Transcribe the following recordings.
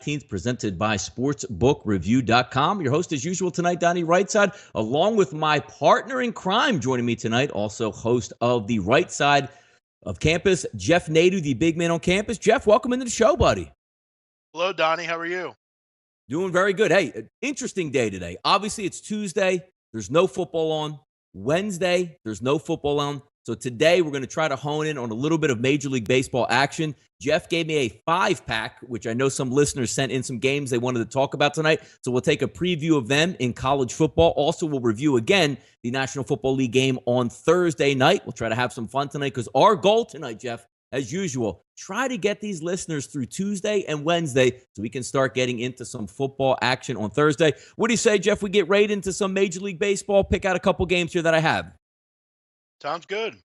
19th, presented by SportsbookReview.com. Your host, as usual, tonight, Donnie Rightside, along with my partner in crime joining me tonight, also host of the Right Side of Campus, Jeff Nadu, the big man on campus. Jeff, welcome into the show, buddy. Hello, Donnie. How are you? Doing very good. Hey, interesting day today. Obviously, it's Tuesday. There's no football on. Wednesday, there's no football on. So today, we're going to try to hone in on a little bit of Major League Baseball action. Jeff gave me a 5-pack, which I know some listeners sent in some games they wanted to talk about tonight. So we'll take a preview of them in college football. Also, we'll review again the National Football League game on Thursday night. We'll try to have some fun tonight because our goal tonight, Jeff, as usual, try to get these listeners through Tuesday and Wednesday so we can start getting into some football action on Thursday. What do you say, Jeff? We get right into some Major League Baseball, pick out a couple games here that I have. Sounds good.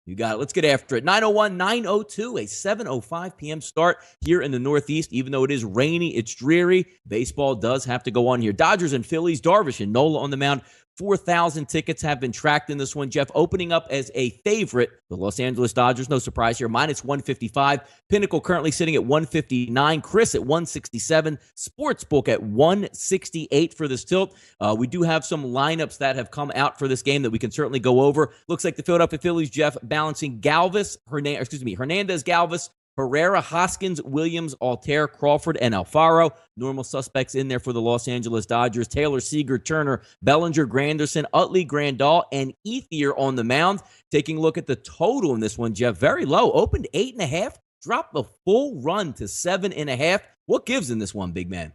You got it. Let's get after it. 9:01, 9:02, a 7:05 p.m. start here in the Northeast. Even though it is rainy, it's dreary, baseball does have to go on here. Dodgers and Phillies, Darvish and Nola on the mound. 4,000 tickets have been tracked in this one. Jeff, opening up as a favorite, the Los Angeles Dodgers, no surprise here, minus 155. Pinnacle currently sitting at 159. Chris at 167. Sportsbook at 168 for this tilt. We do have some lineups that have come out for this game that we can certainly go over. Looks like the Philadelphia Phillies, Jeff, balancing Hernandez, Galvis, Herrera, Hoskins, Williams, Altair, Crawford, and Alfaro. Normal suspects in there for the Los Angeles Dodgers. Taylor, Seager, Turner, Bellinger, Granderson, Utley, Grandal, and Ethier on the mound. Taking a look at the total in this one, Jeff, very low. Opened 8.5, dropped the full run to 7.5. What gives in this one, big man?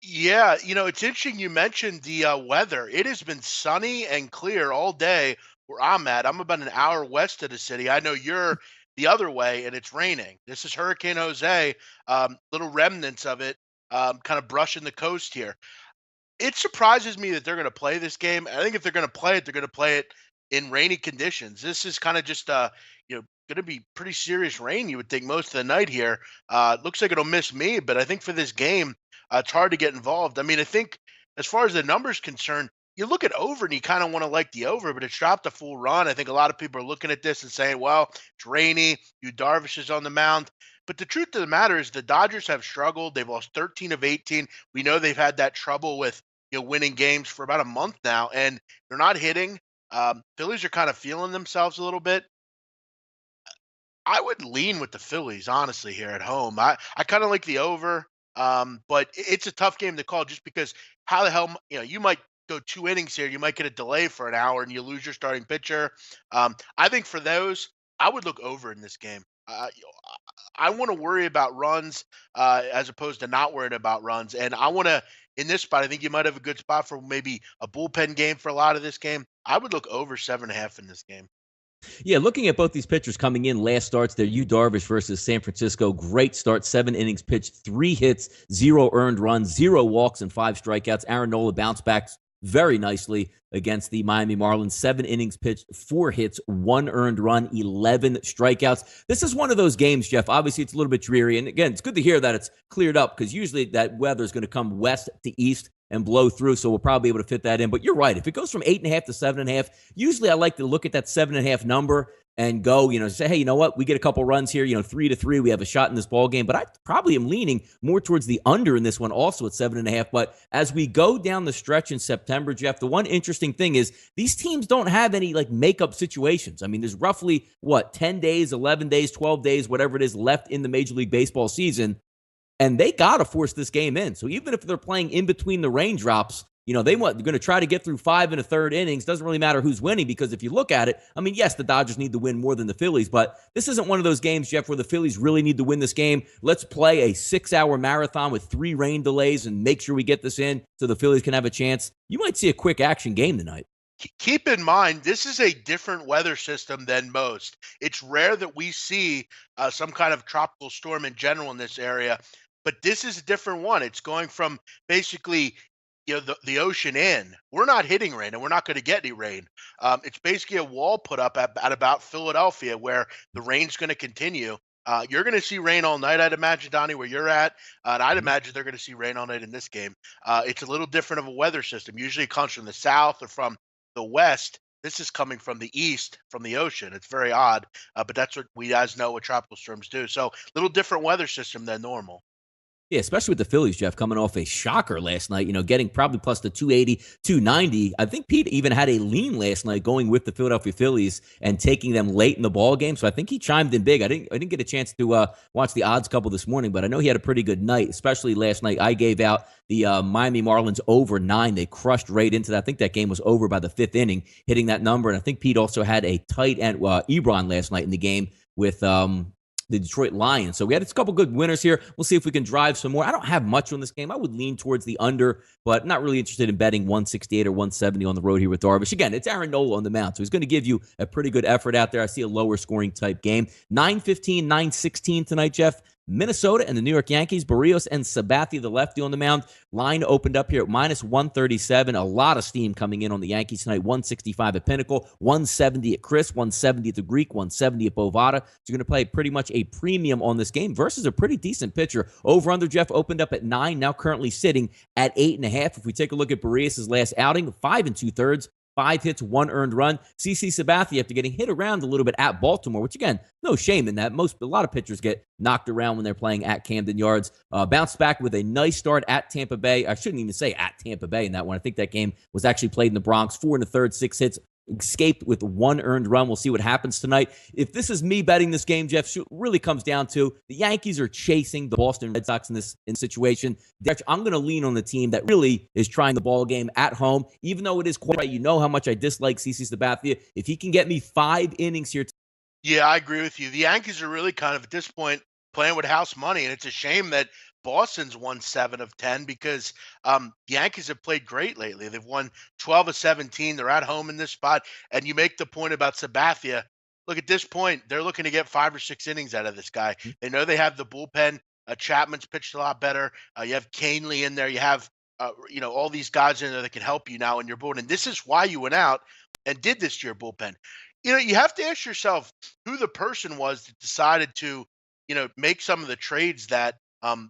Yeah, it's interesting you mentioned the weather. It has been sunny and clear all day where I'm at. I'm about an hour west of the city. I know you're the other way, and it's raining. This is Hurricane Jose, little remnants of it kind of brushing the coast here. It surprises me that they're going to play this game. I think if they're going to play it, they're going to play it in rainy conditions. This is kind of just going to be pretty serious rain, you would think, most of the night here. Looks like it'll miss me, but I think for this game, it's hard to get involved. I mean, I think as far as the numbers concerned, you look at over and you kind of want to like the over, but it's dropped a full run. I think a lot of people are looking at this and saying, well, it's rainy. Darvish is on the mound. But the truth of the matter is the Dodgers have struggled. They've lost 13 of 18. We know they've had that trouble with winning games for about a month now, and they're not hitting. Phillies are kind of feeling themselves a little bit. I would lean with the Phillies, honestly, here at home. I kind of like the over, but it's a tough game to call just because how the hell, you might go 2 innings here. You might get a delay for an hour and you lose your starting pitcher. I think for those, I would look over in this game. I want to worry about runs as opposed to not worrying about runs. And I want to, in this spot, I think you might have a good spot for maybe a bullpen game for a lot of this game. I would look over 7.5 in this game. Yeah, looking at both these pitchers coming in last starts, they're Darvish versus San Francisco. Great start, 7 innings pitched, 3 hits, 0 earned runs, 0 walks, and 5 strikeouts. Aaron Nola bounced back very nicely against the Miami Marlins. 7 innings pitched, 4 hits, 1 earned run, 11 strikeouts. This is one of those games, Jeff. Obviously, it's a little bit dreary. And again, it's good to hear that it's cleared up because usually that weather is going to come west to east and blow through, so we'll probably be able to fit that in. But you're right. If it goes from 8.5 to 7.5, usually I like to look at that 7.5 number and go, say, hey, you know what? We get a couple runs here, 3-3. We have a shot in this ball game. But I probably am leaning more towards the under in this one, also at 7.5. But as we go down the stretch in September, Jeff, the one interesting thing is these teams don't have any makeup situations. I mean, there's roughly 10 days, 11 days, 12 days, whatever it is left in the Major League Baseball season. And they got to force this game in. So even if they're playing in between the raindrops, they're going to try to get through 5 1/3 innings. Doesn't really matter who's winning because if you look at it, I mean, yes, the Dodgers need to win more than the Phillies, but this isn't one of those games, Jeff, where the Phillies really need to win this game. Let's play a 6-hour marathon with 3 rain delays and make sure we get this in so the Phillies can have a chance. You might see a quick action game tonight. Keep in mind, this is a different weather system than most. It's rare that we see some kind of tropical storm in general in this area, but this is a different one. It's going from basically the ocean in. We're not hitting rain, and we're not going to get any rain. It's basically a wall put up at about Philadelphia where the rain's going to continue. You're going to see rain all night, I'd imagine, Donnie, where you're at. And I'd imagine they're going to see rain all night in this game. It's a little different of a weather system. Usually it comes from the south or from the west. This is coming from the east, from the ocean. It's very odd, but that's what we guys know what tropical storms do. So a little different weather system than normal. Yeah, especially with the Phillies, Jeff, coming off a shocker last night, getting probably plus the 280, 290. I think Pete even had a lean last night going with the Philadelphia Phillies and taking them late in the ball game. So I think he chimed in big. I didn't get a chance to watch the odds couple this morning, but I know he had a pretty good night, especially last night. I gave out the Miami Marlins over 9. They crushed right into that. I think that game was over by the 5th inning, hitting that number. And I think Pete also had a tight end, Ebron last night in the game with the Detroit Lions. So we had a couple good winners here. We'll see if we can drive some more. I don't have much on this game. I would lean towards the under, but not really interested in betting 168 or 170 on the road here with Darvish. Again, it's Aaron Nola on the mound, so he's going to give you a pretty good effort out there. I see a lower scoring type game. 9:15, 9:16 tonight, Jeff. Minnesota and the New York Yankees, Barrios and Sabathia, the lefty on the mound. Line opened up here at minus 137. A lot of steam coming in on the Yankees tonight. 165 at Pinnacle, 170 at Chris, 170 at the Greek, 170 at Bovada. So you're going to play pretty much a premium on this game versus a pretty decent pitcher. Over under, Jeff, opened up at 9, now currently sitting at 8.5. If we take a look at Barrios' last outing, 5 2/3. 5 hits, 1 earned run. CC Sabathia, after getting hit around a little bit at Baltimore, which again, no shame in that. A lot of pitchers get knocked around when they're playing at Camden Yards. Bounced back with a nice start at Tampa Bay. I shouldn't even say at Tampa Bay in that one. I think that game was actually played in the Bronx. 4 1/3, 6 hits. Escaped with 1 earned run. We'll see what happens tonight. If this is me betting this game, Jeff, really comes down to the Yankees are chasing the Boston Red Sox in this situation. I'm going to lean on the team that really is trying the ball game at home, even though it is quite right. You know how much I dislike CC Sabathia. If he can get me 5 innings here. Yeah, I agree with you. The Yankees are really kind of at this point playing with house money, and it's a shame that Boston's won 7 of 10 because the Yankees have played great lately. They've won 12 of 17. They're at home in this spot, and you make the point about Sabathia. Look, at this point, they're looking to get 5 or 6 innings out of this guy. They know they have the bullpen. Chapman's pitched a lot better. You have Canely in there. You have all these guys in there that can help you now in your bullpen. And this is why you went out and did this to your bullpen. You have to ask yourself who the person was that decided to, make some of the trades that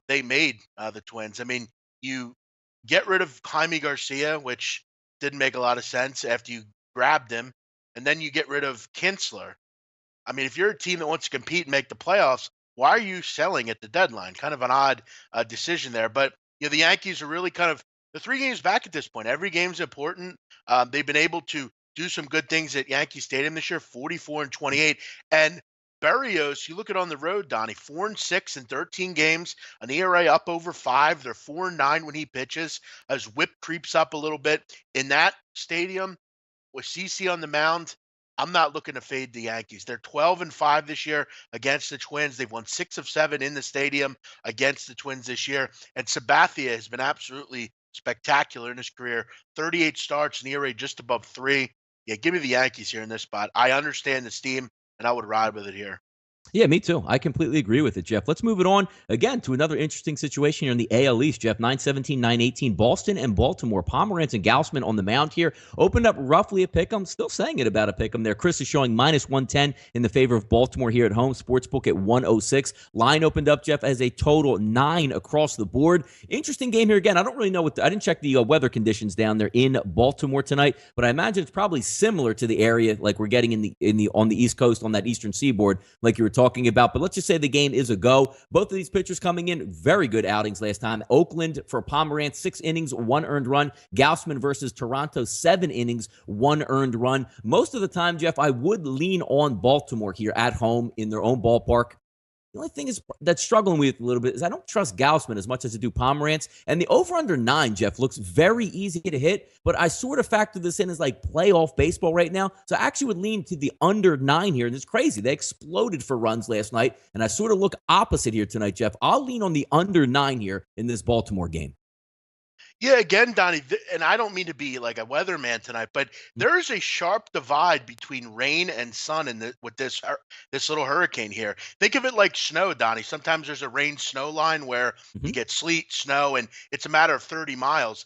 they made, the Twins. I mean, you get rid of Jaime Garcia, which didn't make a lot of sense after you grabbed him, and then you get rid of Kinsler. I mean, if you're a team that wants to compete and make the playoffs, why are you selling at the deadline? Kind of an odd decision there. But the Yankees are really kind of the 3 games back at this point. Every game's important. They've been able to do some good things at Yankee Stadium this year, 44 and 28. And Berrios, you look at on the road, Donnie, 4 and 6 in 13 games, an ERA up over 5. They're 4 and 9 when he pitches. His whip creeps up a little bit in that stadium with CC on the mound. I'm not looking to fade the Yankees. They're 12 and 5 this year against the Twins. They've won 6 of 7 in the stadium against the Twins this year. And Sabathia has been absolutely spectacular in his career. 38 starts, an ERA just above 3. Yeah, give me the Yankees here in this spot. I understand the steam, and I would ride with it here. Yeah, me too. I completely agree with it, Jeff. Let's move it on again to another interesting situation here in the AL East, Jeff. 9:17, 9:18. Boston and Baltimore. Pomerantz and Gausman on the mound here. Opened up roughly a pick 'em. Still saying it about a pick 'em there. Chris is showing minus 110 in the favor of Baltimore here at home. Sportsbook at 106. Line opened up, Jeff, as a total 9 across the board. Interesting game here again. I don't really know I didn't check the weather conditions down there in Baltimore tonight, but I imagine it's probably similar to the area like we're getting on the East Coast on that Eastern Seaboard, like you were talking about. But let's just say the game is a go. Both of these pitchers coming in very good outings last time. Oakland for Pomerantz, 6 innings, 1 earned run. Gausman versus Toronto, 7 innings, 1 earned run. Most of the time, Jeff, I would lean on Baltimore here at home in their own ballpark. The only thing that's struggling with a little bit is I don't trust Gausman as much as I do Pomerantz. And the over-under 9, Jeff, looks very easy to hit, but I sort of factor this in as like playoff baseball right now. So I actually would lean to the under 9 here. And it's crazy. They exploded for runs last night, and I sort of look opposite here tonight, Jeff. I'll lean on the under 9 here in this Baltimore game. Yeah, again, Donnie, and I don't mean to be like a weatherman tonight, but there is a sharp divide between rain and sun with this little hurricane here. Think of it like snow, Donnie. Sometimes there's a rain-snow line where you get sleet, snow, and it's a matter of 30 miles.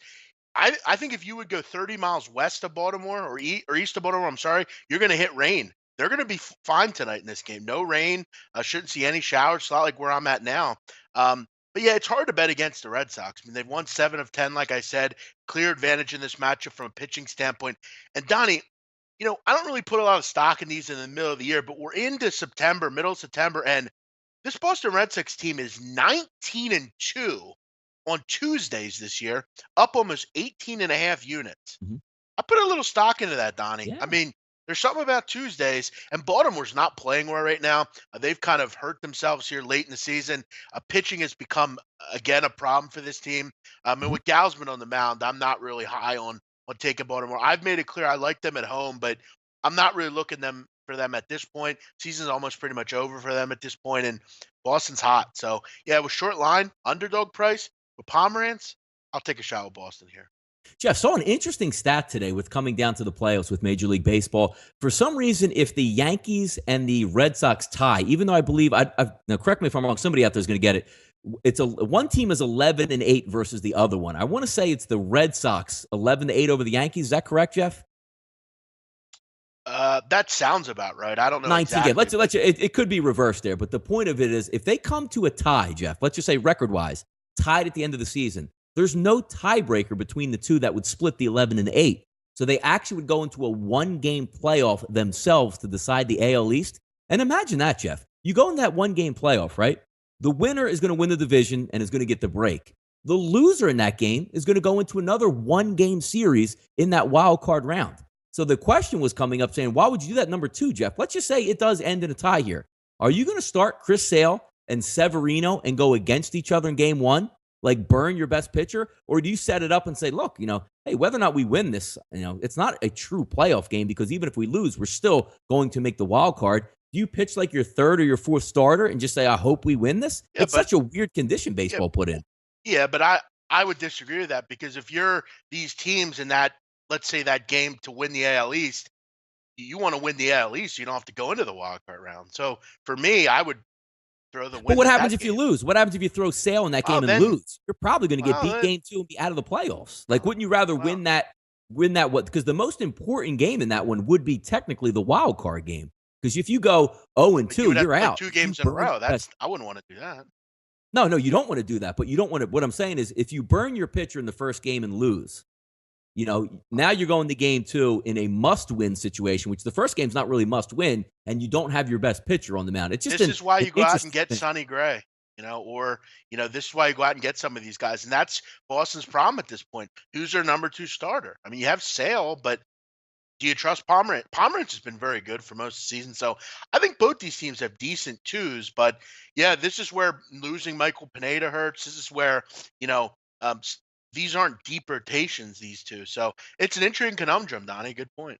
I think if you would go 30 miles west of Baltimore or east of Baltimore, I'm sorry, you're going to hit rain. They're going to be fine tonight in this game. No rain. I shouldn't see any showers. It's not like where I'm at now. But yeah, it's hard to bet against the Red Sox. I mean, they've won 7 of 10, like I said, clear advantage in this matchup from a pitching standpoint. And Donnie, I don't really put a lot of stock in these in the middle of the year, but we're into September, middle of September, and This Boston Red Sox team is 19-2 on Tuesdays this year, up almost 18 and a half units. Mhm. I put a little stock into that, Donnie. I Yeah. mean, there's something about Tuesdays, and Baltimore's not playing well right now. They've kind of hurt themselves here late in the season. Pitching has become again a problem for this team. And Mhm. with Gausman on the mound, I'm not really high on taking Baltimore. I've made it clear I like them at home, but I'm not really looking for them at this point. Season's almost pretty much over for them at this point, and Boston's hot. So yeah, with short line, underdog price with Pomeranz, I'll take a shot with Boston here. Jeff, saw an interesting stat today with coming down to the playoffs with Major League Baseball. For some reason, if the Yankees and the Red Sox tie, even though I believe, now correct me if I'm wrong, somebody out there is going to get it. One team is 11-8 versus the other one. I want to say it's the Red Sox 11-8 over the Yankees. Is that correct, Jeff? That sounds about right. I don't know 19 exactly. games. It could be reversed there, but the point of it is if they come to a tie, Jeff, let's just say record-wise, tied at the end of the season, there's no tiebreaker between the two that would split the 11-8. So they actually would go into a one-game playoff themselves to decide the AL East. And imagine that, Jeff. You go in that one-game playoff, right? The winner is going to win the division and is going to get the break. The loser in that game is going to go into another one-game series in that wild card round. So the question was coming up saying, why would you do that number two, Jeff? Let's just say it does end in a tie here. Are you going to start Chris Sale and Severino and go against each other in game one? Like burn your best pitcher? Or do you set it up and say, look, hey, whether or not we win this, it's not a true playoff game because even if we lose, we're still going to make the wild card. Do you pitch like your third or your fourth starter and just say, I hope we win this? Yeah, it's such a weird condition baseball put in. Yeah, but I would disagree with that because if you're these teams in that, let's say that game to win the AL East, you want to win the AL East, you don't have to go into the wild card round. So for me, I would throw the win. But what happens if you lose? What happens if you throw Sale in that game and lose? You're probably going to get beat game two and be out of the playoffs. Like, wouldn't you rather win that? What? Because the most important game in that one would be technically the wild card game. Because if you go 0-2, you're out. 2 games in a row. I wouldn't want to do that. No, you don't want to do that. But you don't want to. What I'm saying is, if you burn your pitcher in the first game and lose, now you're going to game two in a must-win situation, which the first game's not really must-win, and you don't have your best pitcher on the mound. It's just this is why you go out and get Sonny Gray, this is why you go out and get some of these guys, and that's Boston's problem at this point. Who's their number two starter? I mean, you have Sale, but do you trust Pomeranz? Pomeranz has been very good for most of the season, so I think both these teams have decent twos. But yeah, this is where losing Michael Pineda hurts. This is where these aren't deep rotations, these two. So it's an interesting conundrum, Donnie. Good point.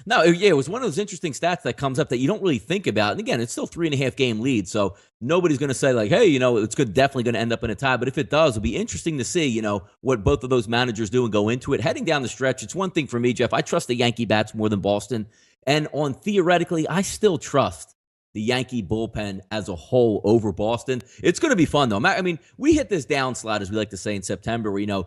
No, yeah, it was one of those interesting stats that comes up that you don't really think about. And again, it's still 3.5 game lead. So nobody's going to say like, hey, it's definitely going to end up in a tie. But if it does, it'll be interesting to see, what both of those managers do and go into it. Heading down the stretch, it's one thing for me, Jeff. I trust the Yankee bats more than Boston. And theoretically, I still trust the Yankee bullpen as a whole over Boston. It's going to be fun, though. I mean, we hit this downslide, as we like to say in September, where,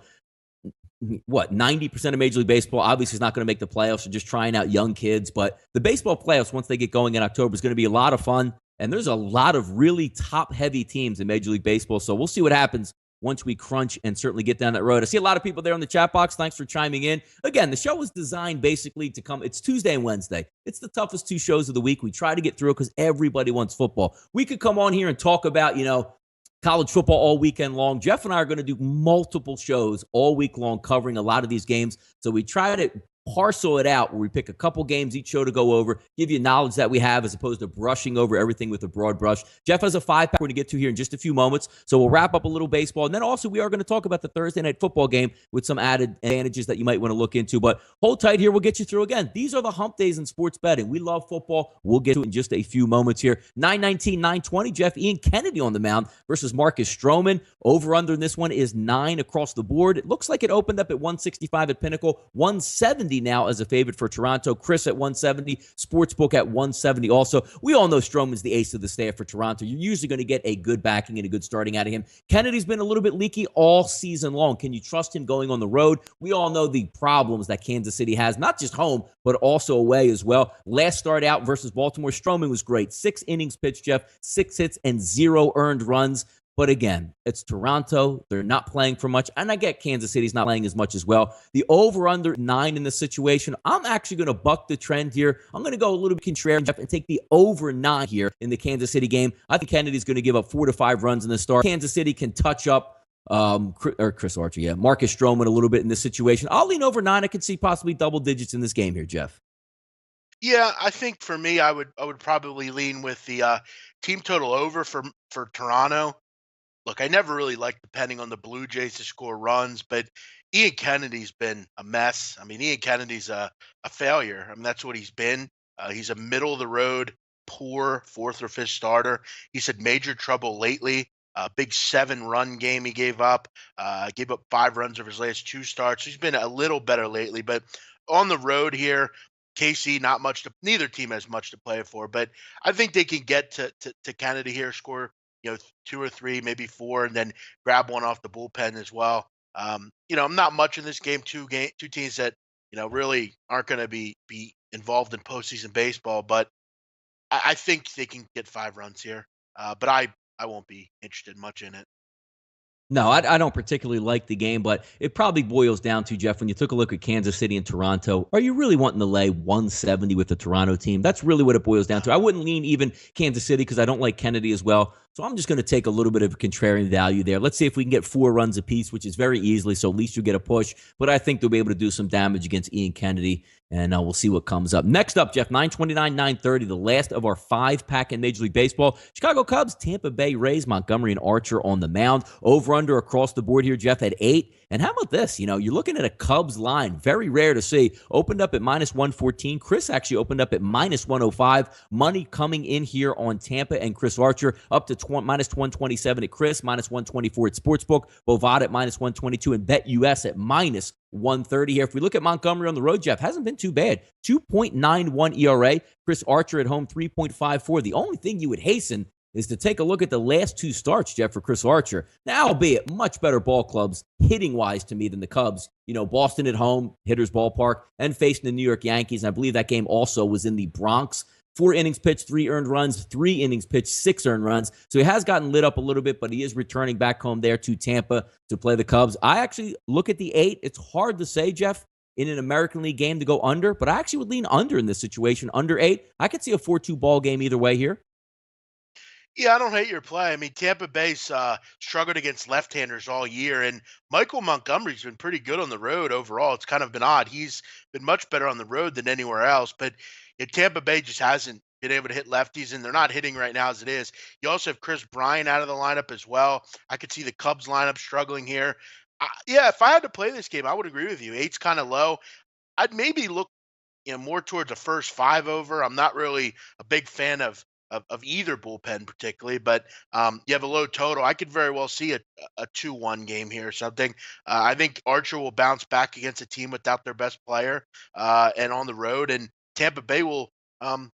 90% of Major League Baseball obviously is not going to make the playoffs. They're just trying out young kids. But the baseball playoffs, once they get going in October, is going to be a lot of fun. And there's a lot of really top-heavy teams in Major League Baseball. So we'll see what happens once we crunch and certainly get down that road. I see a lot of people there in the chat box. Thanks for chiming in. Again, the show was designed basically to come. It's Tuesday and Wednesday. It's the toughest two shows of the week. We try to get through it because everybody wants football. We could come on here and talk about, college football all weekend long. Jeff and I are going to do multiple shows all week long covering a lot of these games. So we try to parcel it out where we pick a couple games each show to go over, give you knowledge that we have as opposed to brushing over everything with a broad brush. Jeff has a 5-pack we're going to get to here in just a few moments. So we'll wrap up a little baseball. And then also we are going to talk about the Thursday night football game with some added advantages that you might want to look into. But hold tight here. We'll get you through again. These are the hump days in sports betting. We love football. We'll get to it in just a few moments here. 9:19, 9:20. Jeff, Ian Kennedy on the mound versus Marcus Stroman. Over under in this one is 9 across the board. It looks like it opened up at 165 at Pinnacle, 170 now as a favorite for Toronto. Chris at 170, Sportsbook at 170 also. We all know Stroman's the ace of the staff for Toronto. You're usually going to get a good backing and a good starting out of him. Kennedy's been a little bit leaky all season long. Can you trust him going on the road? We all know the problems that Kansas City has, not just home, but also away as well. Last start out versus Baltimore, Stroman was great. 6 innings pitched, Jeff, 6 hits and 0 earned runs. But again, it's Toronto. They're not playing for much. And I get Kansas City's not playing as much as well. The over-under 9 in this situation, I'm actually going to buck the trend here. I'm going to go a little bit contrarian, Jeff, and take the over 9 here in the Kansas City game. I think Kennedy's going to give up 4 to 5 runs in the start. Kansas City can touch up Chris Archer, Marcus Stroman a little bit in this situation. I'll lean over 9. I could see possibly double digits in this game here, Jeff. Yeah, I think for me, I would probably lean with the team total over for Toronto. Look, I never really liked depending on the Blue Jays to score runs, but Ian Kennedy's been a mess. I mean, Ian Kennedy's a failure. I mean, that's what he's been. He's a middle of the road, poor fourth or fifth starter. He's had major trouble lately. A big 7-run game he gave up 5 runs over his last 2 starts. He's been a little better lately, but on the road here, KC, not much neither team has much to play for, but I think they can get to Canada here, score, 2 or 3, maybe 4, and then grab one off the bullpen as well. I'm not much in this game. Two teams that, really aren't going to be involved in postseason baseball, but I think they can get 5 runs here. But I won't be interested much in it. No, I don't particularly like the game, but it probably boils down to, Jeff, when you took a look at Kansas City and Toronto, are you really wanting to lay 170 with the Toronto team? That's really what it boils down to. I wouldn't lean even Kansas City because I don't like Kennedy as well. So I'm just going to take a little bit of a contrarian value there. Let's see if we can get 4 runs apiece, which is very easily, so at least you get a push. But I think they'll be able to do some damage against Ian Kennedy, and we'll see what comes up. Next up, Jeff, 929, 930, the last of our 5-pack in Major League Baseball. Chicago Cubs, Tampa Bay Rays, Montgomery and Archer on the mound. Over-under across the board here, Jeff, at 8. And how about this? You're looking at a Cubs line. Very rare to see. Opened up at -114. Chris actually opened up at -105. Money coming in here on Tampa and Chris Archer up to -127 at Chris, -124 at Sportsbook. Bovada at -122 and BetUS at -130 here. If we look at Montgomery on the road, Jeff, hasn't been too bad. 2.91 ERA. Chris Archer at home, 3.54. The only thing you would hasten is to take a look at the last 2 starts, Jeff, for Chris Archer. Now, albeit much better ball clubs, hitting-wise to me, than the Cubs. Boston at home, Hitters Ballpark, and facing the New York Yankees. And I believe that game also was in the Bronx. 4 innings pitched, 3 earned runs, 3 innings pitched, 6 earned runs. So he has gotten lit up a little bit, but he is returning back home there to Tampa to play the Cubs. I actually look at the 8. It's hard to say, Jeff, in an American League game to go under, but I actually would lean under in this situation, under 8. I could see a 4-2 ball game either way here. Yeah, I don't hate your play. I mean, Tampa Bay's struggled against left-handers all year, and Michael Montgomery's been pretty good on the road overall. It's kind of been odd. He's been much better on the road than anywhere else, but Tampa Bay just hasn't been able to hit lefties, and they're not hitting right now as it is. You also have Chris Bryant out of the lineup as well. I could see the Cubs lineup struggling here. Yeah, if I had to play this game, I would agree with you. 8's kind of low. I'd maybe look, more towards the first 5 over. I'm not really a big fan of either bullpen particularly, but you have a low total. I could very well see a 2-1 game here or something. I think Archer will bounce back against a team without their best player and on the road, and Tampa Bay will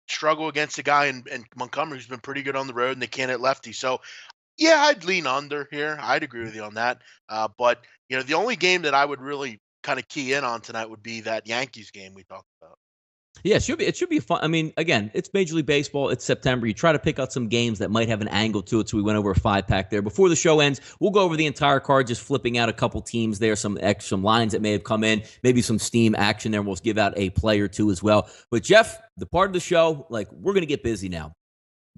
struggle against a guy in Montgomery who's been pretty good on the road, and they can't hit lefty. So, yeah, I'd lean under here. I'd agree with you on that. But, the only game that I would really kind of key in on tonight would be that Yankees game we talked about. Yeah, it should be fun. I mean, again, it's Major League Baseball. It's September. You try to pick out some games that might have an angle to it. So we went over a 5-pack there. Before the show ends, we'll go over the entire card, just flipping out a couple teams there, some lines that may have come in, maybe some steam action there. We'll give out a play or two as well. But Jeff, the part of the show, we're going to get busy now.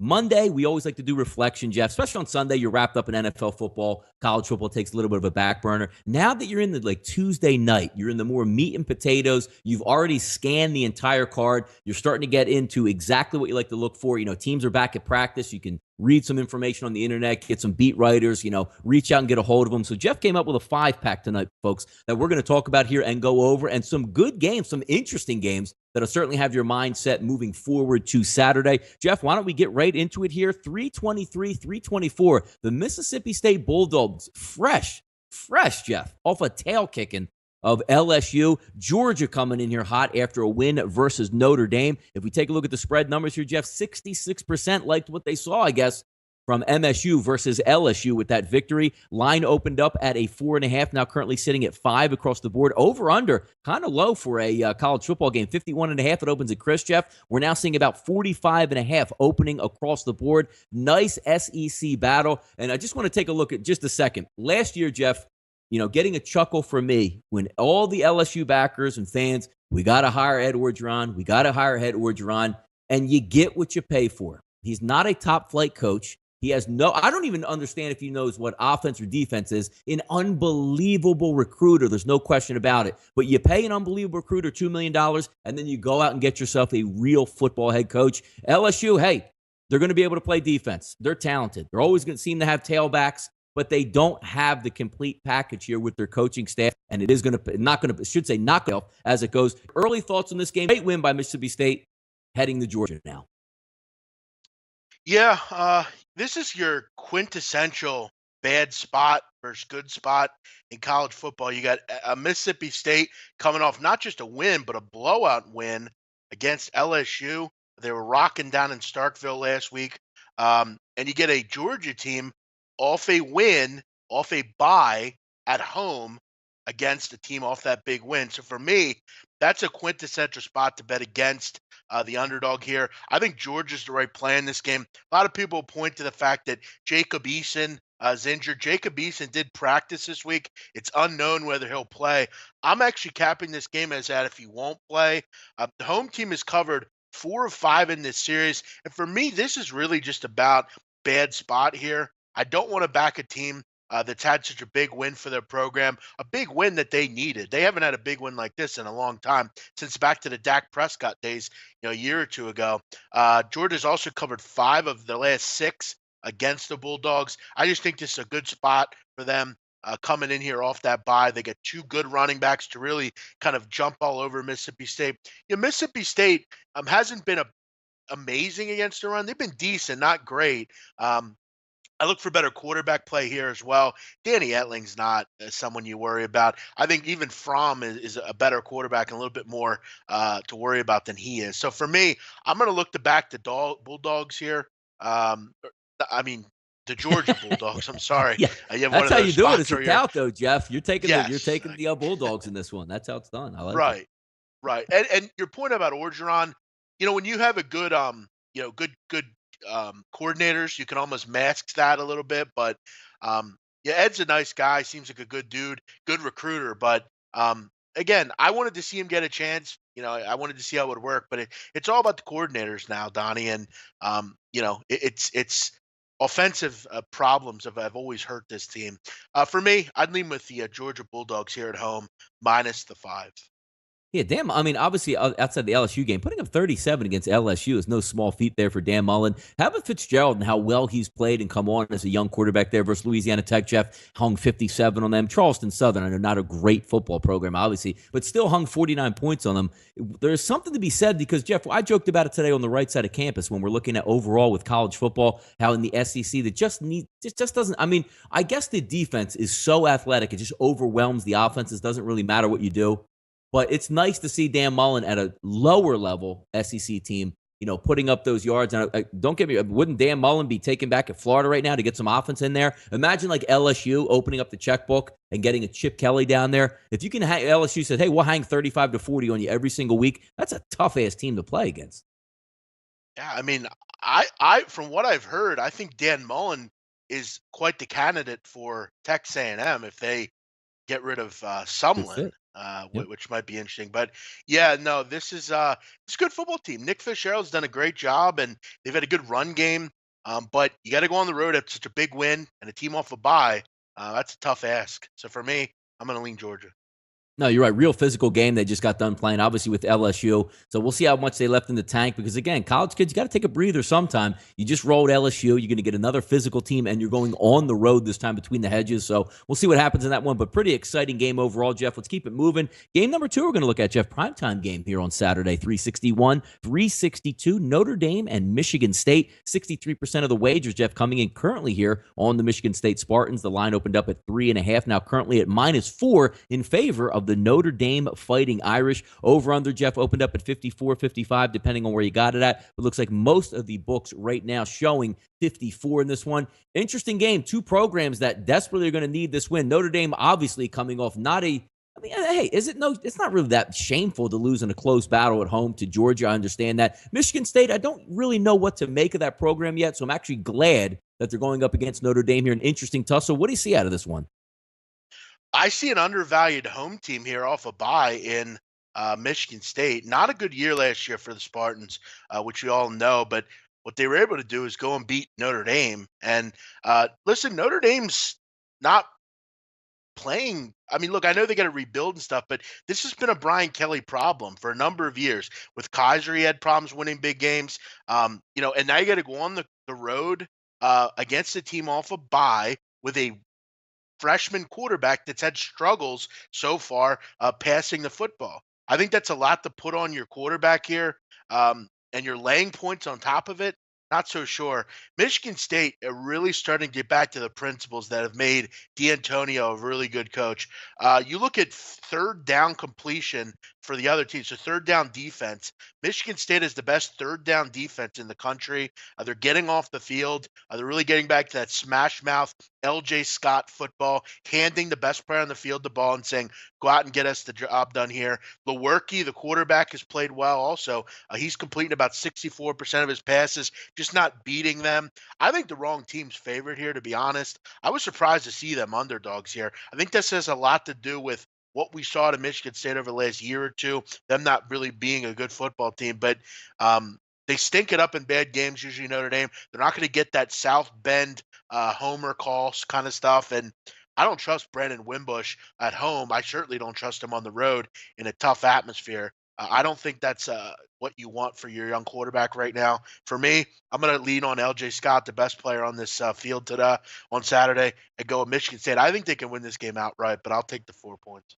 Monday, we always like to do reflection, Jeff, especially on Sunday. You're wrapped up in NFL football. College football takes a little bit of a back burner. Now that you're in the Tuesday night, you're in the more meat and potatoes. You've already scanned the entire card. You're starting to get into exactly what you like to look for. Teams are back at practice. You can read some information on the internet, get some beat writers, reach out and get a hold of them. So Jeff came up with a 5-pack tonight, folks, that we're going to talk about here and go over, and some good games, some interesting games that'll certainly have your mindset moving forward to Saturday. Jeff, why don't we get right into it here? 323, 324. The Mississippi State Bulldogs, fresh, Jeff, off a tail kicking of LSU. Georgia coming in here hot after a win versus Notre Dame. If we take a look at the spread numbers here, Jeff, 66% liked what they saw, I guess, from MSU versus LSU with that victory. Line opened up at a 4.5, now currently sitting at 5 across the board. Over under, kind of low for a college football game. 51.5, it opens at Chris, Jeff. We're now seeing about 45.5 opening across the board. Nice SEC battle. And I just want to take a look at just a second. Last year, Jeff, getting a chuckle from me when all the LSU backers and fans, we got to hire Ed Orgeron. We got to hire Ed Orgeron. And you get what you pay for. He's not a top flight coach. He has I don't even understand if he knows what offense or defense is. An unbelievable recruiter. There's no question about it. But you pay an unbelievable recruiter $2 million, and then you go out and get yourself a real football head coach. LSU, hey, they're going to be able to play defense. They're talented. They're always going to seem to have tailbacks, but they don't have the complete package here with their coaching staff, and it is going to not off as it goes. Early thoughts on this game. Great win by Mississippi State, heading to Georgia now. Yeah, this is your quintessential bad spot versus good spot in college football. You got a Mississippi State coming off not just a win, but a blowout win against LSU. They were rocking down in Starkville last week. And you get a Georgia team off a win, off a bye at home against a team off that big win. So for me, that's a quintessential spot to bet against the underdog here. I think Georgia's the right play in this game. A lot of people point to the fact that Jacob Eason is injured. Jacob Eason did practice this week. It's unknown whether he'll play. I'm actually capping this game as that if he won't play. The home team has covered 4 of 5 in this series. And for me, this is really just about bad spot here. I don't want to back a team that's had such a big win for their program, a big win that they needed. They haven't had a big win like this in a long time, since back to the Dak Prescott days, a year or two ago. Georgia's also covered 5 of the last 6 against the Bulldogs. I just think this is a good spot for them coming in here off that bye. They get 2 good running backs to really kind of jump all over Mississippi State. Mississippi State hasn't been amazing against the run. They've been decent, not great. I look for better quarterback play here as well. Danny Etling's not someone you worry about. I think even Fromm is a better quarterback and a little bit more to worry about than he is. So for me, I'm going to look to back the Bulldogs here. The Georgia Bulldogs. I'm sorry. Yeah, that's how you do it. It's a tout, though, Jeff. You're taking the Bulldogs in this one. That's how it's done. I like it. Right. And your point about Orgeron, when you have a good good coordinators, you can almost mask that a little bit. But Ed's a nice guy, seems like a good dude, good recruiter. But again, I wanted to see him get a chance. I wanted to see how it would work. But it's all about the coordinators now, Donnie. And it's offensive problems have always hurt this team. For me, I'd lean with the Georgia Bulldogs here at home, minus the 5. Yeah, damn. I mean, obviously, outside the LSU game, putting up 37 against LSU is no small feat there for Dan Mullen. How about Fitzgerald and how well he's played and come on as a young quarterback there versus Louisiana Tech, Jeff? Hung 57 on them. Charleston Southern, I know, not a great football program, obviously, but still hung 49 points on them. There's something to be said because, Jeff, I joked about it today on the right side of campus when we're looking at overall with college football, how in the SEC that just doesn't. I mean, I guess the defense is so athletic, it just overwhelms the offenses. Doesn't really matter what you do. But it's nice to see Dan Mullen at a lower level SEC team, putting up those yards. And don't get me, wouldn't Dan Mullen be taken back at Florida right now to get some offense in there? Imagine like LSU opening up the checkbook and getting a Chip Kelly down there. If you can, LSU said, hey, we'll hang 35 to 40 on you every single week. That's a tough ass team to play against. Yeah, I mean, I from what I've heard, I think Dan Mullen is quite the candidate for Texas A&M if they get rid of Sumlin. Which might be interesting. But yeah, no, this is it's a good football team. Nick Fitzgerald's done a great job, and they've had a good run game. But you got to go on the road after such a big win and a team off a bye. That's a tough ask. So for me, I'm going to lean Georgia. No, you're right. Real physical game. They just got done playing, obviously, with LSU. So we'll see how much they left in the tank because, again, college kids, you got to take a breather sometime. You just rolled LSU. You're going to get another physical team, and you're going on the road this time between the hedges. So we'll see what happens in that one. But pretty exciting game overall, Jeff. Let's keep it moving. Game number 2 we're going to look at, Jeff. Primetime game here on Saturday, 361, 362, Notre Dame and Michigan State. 63% of the wagers, Jeff, coming in currently here on the Michigan State Spartans. The line opened up at 3.5, now currently at -4 in favor of the Notre Dame Fighting Irish. Over-under, Jeff, opened up at 54, 55, depending on where you got it at. It looks like most of the books right now showing 54 in this one. Interesting game. Two programs that desperately are going to need this win. Notre Dame obviously coming off hey, it's not really that shameful to lose in a close battle at home to Georgia. I understand that. Michigan State, I don't really know what to make of that program yet, so I'm actually glad that they're going up against Notre Dame here. An interesting tussle. What do you see out of this one? I see an undervalued home team here off a bye in Michigan State. Not a good year last year for the Spartans, which we all know, but what they were able to do is go and beat Notre Dame. And listen, Notre Dame's not playing. I mean, look, I know they got to rebuild and stuff, but this has been a Brian Kelly problem for a number of years. With Kaiser, he had problems winning big games. And now you got to go on the road against a team off a bye with a freshman quarterback that's had struggles so far passing the football. I think that's a lot to put on your quarterback here, and you're laying points on top of it. Not so sure. Michigan State are really starting to get back to the principles that have made D'Antonio a really good coach. You look at third down completion for the other teams, so third down defense. Michigan State is the best third down defense in the country. They're getting off the field. They're really getting back to that smash mouth L.J. Scott football, handing the best player on the field the ball and saying, go out and get us the job done here. Lewerke, the quarterback, has played well also. He's completing about 64% of his passes, just not beating them. I think the wrong team's favorite here, to be honest. I was surprised to see them underdogs here. I think this has a lot to do with what we saw to Michigan State over the last year or two, them not really being a good football team. But they stink it up in bad games, usually Notre Dame. They're not going to get that South Bend homer calls kind of stuff. And I don't trust Brandon Wimbush at home. I certainly don't trust him on the road in a tough atmosphere. I don't think that's what you want for your young quarterback right now. For me, I'm going to lean on L.J. Scott, the best player on this field today on Saturday, and go with Michigan State. I think they can win this game outright, but I'll take the 4 points.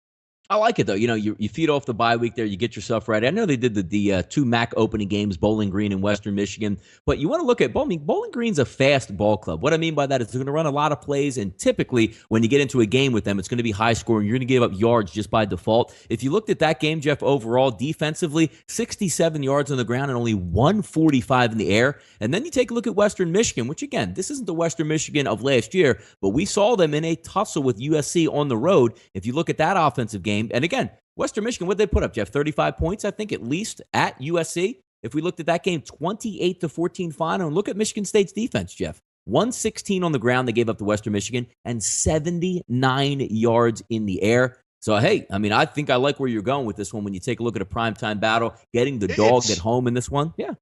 I like it, though. You feed off the bye week there. You get yourself right. I know they did the two MAC opening games, Bowling Green and Western Michigan, but you want to look at Bowling Green's a fast ball club. What I mean by that is they're going to run a lot of plays, and typically when you get into a game with them, it's going to be high scoring. You're going to give up yards just by default. If you looked at that game, Jeff, overall, defensively, 67 yards on the ground and only 145 in the air. And then you take a look at Western Michigan, which, again, this isn't the Western Michigan of last year, but we saw them in a tussle with USC on the road. If you look at that offensive game, and again, Western Michigan, what did they put up, Jeff? 35 points, I think, at least at USC. If we looked at that game, 28-14 final. And look at Michigan State's defense, Jeff. 116 on the ground they gave up to Western Michigan and 79 yards in the air. So, hey, I mean, I think I like where you're going with this one when you take a look at a primetime battle, getting the dog at home in this one. Yeah.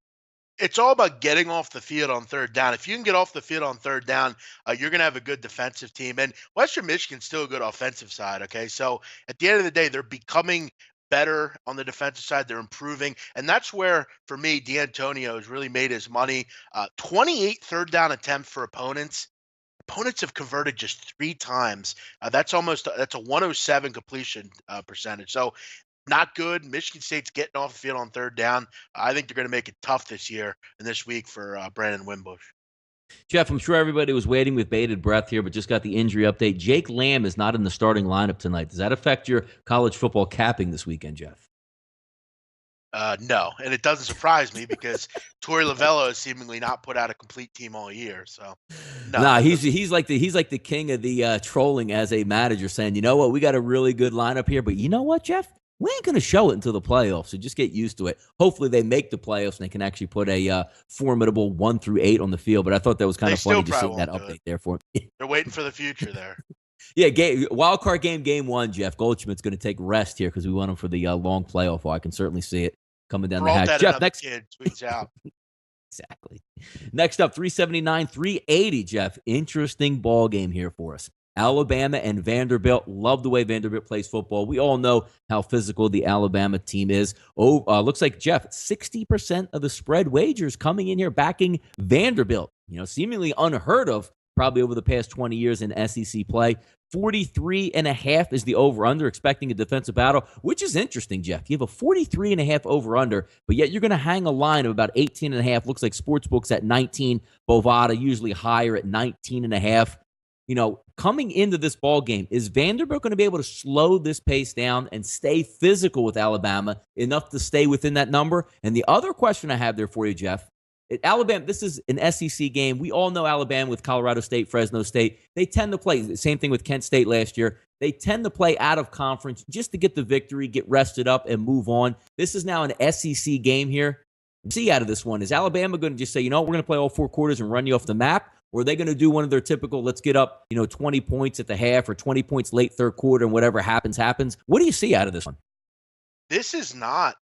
It's all about getting off the field on third down. If you can get off the field on third down, you're going to have a good defensive team. And Western Michigan's still a good offensive side, okay? So at the end of the day, they're becoming better on the defensive side. They're improving. And that's where, for me, D'Antonio has really made his money. 28 third down attempts for opponents. Opponents have converted just 3 times. That's a 107 completion percentage. So not good. Michigan State's getting off the field on third down. I think they're going to make it tough this year and this week for Brandon Wimbush. Jeff, I'm sure everybody was waiting with bated breath here, but just got the injury update. Jake Lamb is not in the starting lineup tonight. Does that affect your college football capping this weekend, Jeff? No, and it doesn't surprise me because Torey Lovello has seemingly not put out a complete team all year. So, no. Nah, he's like the king of the trolling as a manager, saying, you know what, we got a really good lineup here, but you know what, Jeff? We ain't going to show it until the playoffs, so just get used to it. Hopefully they make the playoffs and they can actually put a formidable 1 through 8 on the field, but I thought that was kind of funny just seeing that update there for me. They're waiting for the future there. Yeah, wild card game 1, Jeff. Goldschmidt's going to take rest here because we want him for the long playoff. Well, I can certainly see it coming down the hatch. Jeff, next kid tweets out. Exactly. Next up, 379, 380, Jeff. Interesting ball game here for us. Alabama and Vanderbilt. Love the way Vanderbilt plays football. We all know how physical the Alabama team is. Looks like, Jeff, 60% of the spread wagers coming in here backing Vanderbilt. Seemingly unheard of probably over the past 20 years in SEC play. 43.5 is the over-under, expecting a defensive battle, which is interesting, Jeff. You have a 43.5 over-under, but yet you're going to hang a line of about 18.5. Looks like Sportsbook's at 19. Bovada usually higher at 19.5. coming into this ball game, is Vanderbilt going to be able to slow this pace down and stay physical with Alabama enough to stay within that number? And the other question I have there for you, Jeff, Alabama, this is an SEC game. We all know Alabama with Colorado State, Fresno State. They tend to play, the same thing with Kent State last year. They tend to play out of conference just to get the victory, get rested up, and move on. This is now an SEC game here. See out of this one, is Alabama going to just say, we're going to play all 4 quarters and run you off the map? Or are they going to do one of their typical, let's get up, 20 points at the half or 20 points late third quarter and whatever happens, happens? What do you see out of this one? This is not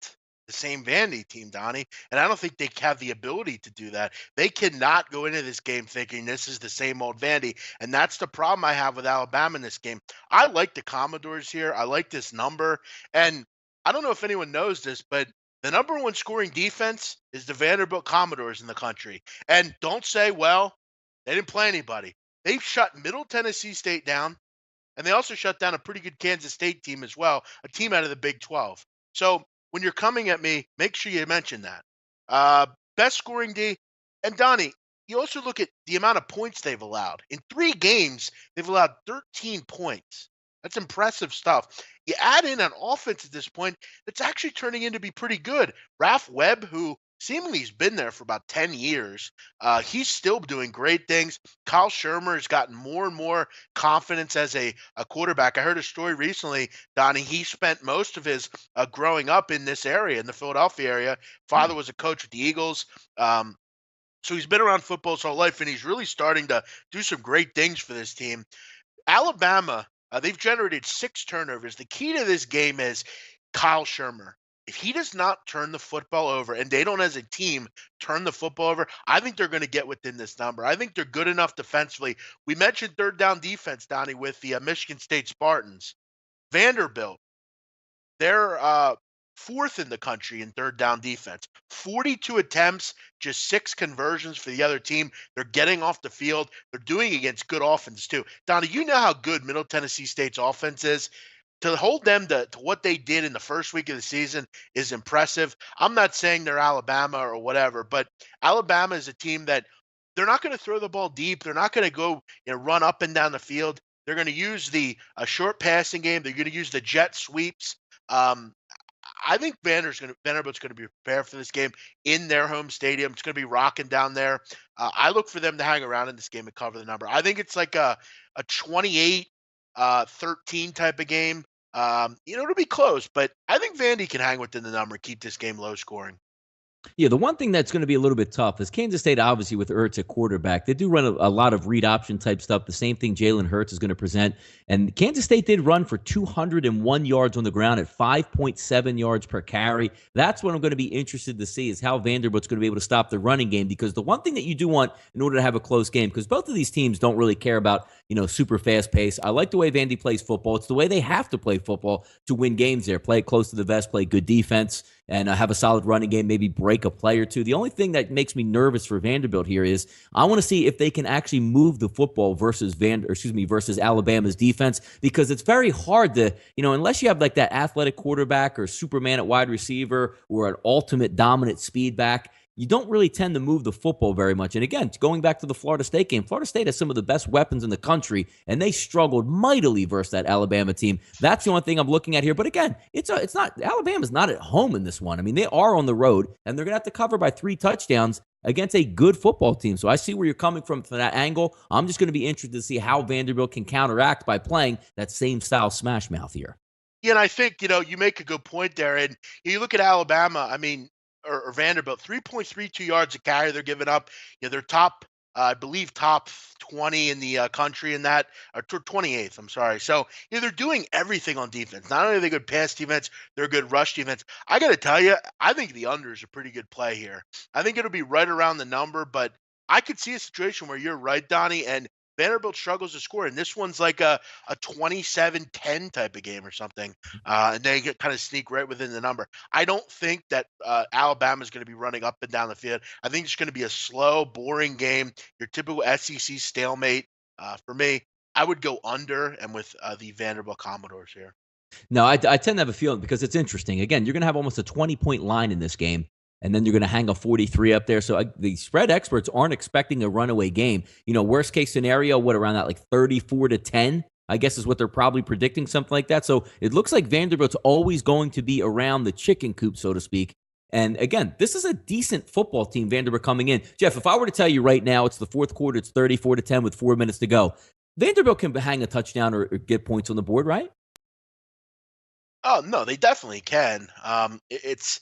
the same Vandy team, Donnie, and I don't think they have the ability to do that. They cannot go into this game thinking this is the same old Vandy, and that's the problem I have with Alabama in this game. I like the Commodores here. I like this number, and I don't know if anyone knows this, but the number 1 scoring defense is the Vanderbilt Commodores in the country. And don't say, well, they didn't play anybody. They've shut Middle Tennessee State down, and they also shut down a pretty good Kansas State team as well, a team out of the Big 12. So when you're coming at me, make sure you mention that. Best scoring D. And Donnie, you also look at the amount of points they've allowed. In 3 games, they've allowed 13 points. That's impressive stuff. You add in an offense at this point that's actually turning in to be pretty good. Ralph Webb, who seemingly has been there for about 10 years, he's still doing great things. Kyle Shermer has gotten more and more confidence as a quarterback. I heard a story recently, Donnie. He spent most of his growing up in this area, in the Philadelphia area. Father was a coach with the Eagles. So he's been around football his whole life, and he's really starting to do some great things for this team. Alabama, they've generated 6 turnovers. The key to this game is Kyle Shermer. If he does not turn the football over, and they don't as a team turn the football over, I think they're going to get within this number. I think they're good enough defensively. We mentioned third down defense, Donnie, with the Michigan State Spartans. Vanderbilt, they're 4th in the country in third down defense. 42 attempts, just 6 conversions for the other team. They're getting off the field. They're doing it against good offense too. Donnie, you know how good Middle Tennessee State's offense is. To hold them to what they did in the first week of the season is impressive. I'm not saying they're Alabama or whatever, but Alabama is a team that they're not going to throw the ball deep. They're not going to go run up and down the field. They're going to use the short passing game. They're going to use the jet sweeps. I think Vanderbilt's going to be prepared for this game in their home stadium. It's going to be rocking down there. I look for them to hang around in this game and cover the number. I think it's like a 28-13 type of game. It'll be close, but I think Vandy can hang within the number and keep this game low scoring. Yeah, the one thing that's going to be a little bit tough is Kansas State, obviously, with Ertz at quarterback. They do run a lot of read option type stuff. The same thing Jalen Hurts is going to present. And Kansas State did run for 201 yards on the ground at 5.7 yards per carry. That's what I'm going to be interested to see, is how Vanderbilt's going to be able to stop the running game. Because the one thing that you do want in order to have a close game, because both of these teams don't really care about, super fast pace. I like the way Vandy plays football. It's the way they have to play football to win games there. Play it close to the vest, play good defense, and have a solid running game, maybe break a play or two. The only thing that makes me nervous for Vanderbilt here is I want to see if they can actually move the football versus Alabama's defense, because it's very hard to, unless you have like that athletic quarterback or Superman at wide receiver or an ultimate dominant speed back, you don't really tend to move the football very much. And again, going back to the Florida State game, Florida State has some of the best weapons in the country, and they struggled mightily versus that Alabama team. That's the only thing I'm looking at here. But again, it's not Alabama's not at home in this one. I mean, they are on the road, and they're going to have to cover by 3 touchdowns against a good football team. So I see where you're coming from that angle. I'm just going to be interested to see how Vanderbilt can counteract by playing that same style smash mouth here. Yeah, and I think, you make a good point there. And you look at Alabama, or Vanderbilt, 3.32 yards a carry they're giving up. They're top, I believe, top 20 in the country in that, or 28th, I'm sorry. So, they're doing everything on defense. Not only are they good pass defense, they're good rush defense. I got to tell you, I think the under is a pretty good play here. I think it'll be right around the number, but I could see a situation where you're right, Donnie, and Vanderbilt struggles to score, and this one's like a 27-10 type of game or something, and they kind of sneak right within the number. I don't think that Alabama is going to be running up and down the field. I think it's going to be a slow, boring game, your typical SEC stalemate. For me, I would go under and with the Vanderbilt Commodores here. No, I tend to have a feeling, because it's interesting. Again, you're going to have almost a 20-point line in this game. and then you're going to hang a 43 up there. So the spread experts aren't expecting a runaway game. Worst case scenario, what, around that like 34-10? I guess is what they're probably predicting, something like that. So it looks like Vanderbilt's always going to be around the chicken coop, so to speak. And again, this is a decent football team, Vanderbilt coming in. Jeff, if I were to tell you right now, it's the fourth quarter, it's 34-10 with 4 minutes to go. Vanderbilt can hang a touchdown or get points on the board, right? Oh no, they definitely can. It's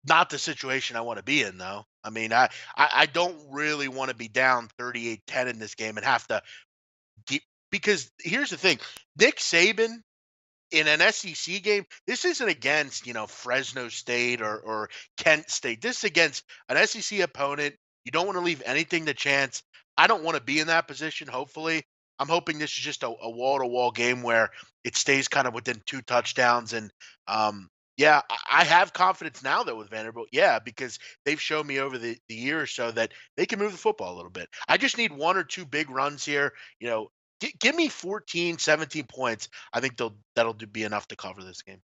not the situation I want to be in, though. I mean, I don't really want to be down 38-10 in this game and have to keep, because here's the thing. Nick Saban in an SEC game, this isn't against, Fresno State or Kent State. This is against an SEC opponent. You don't want to leave anything to chance. I don't want to be in that position, hopefully. I'm hoping this is just a wall-to-wall game where it stays kind of within 2 touchdowns. And yeah, I have confidence now, though, with Vanderbilt. Yeah, because they've shown me over the year or so that they can move the football a little bit. I just need 1 or 2 big runs here. Give me 14, 17 points. I think that'll be enough to cover this game.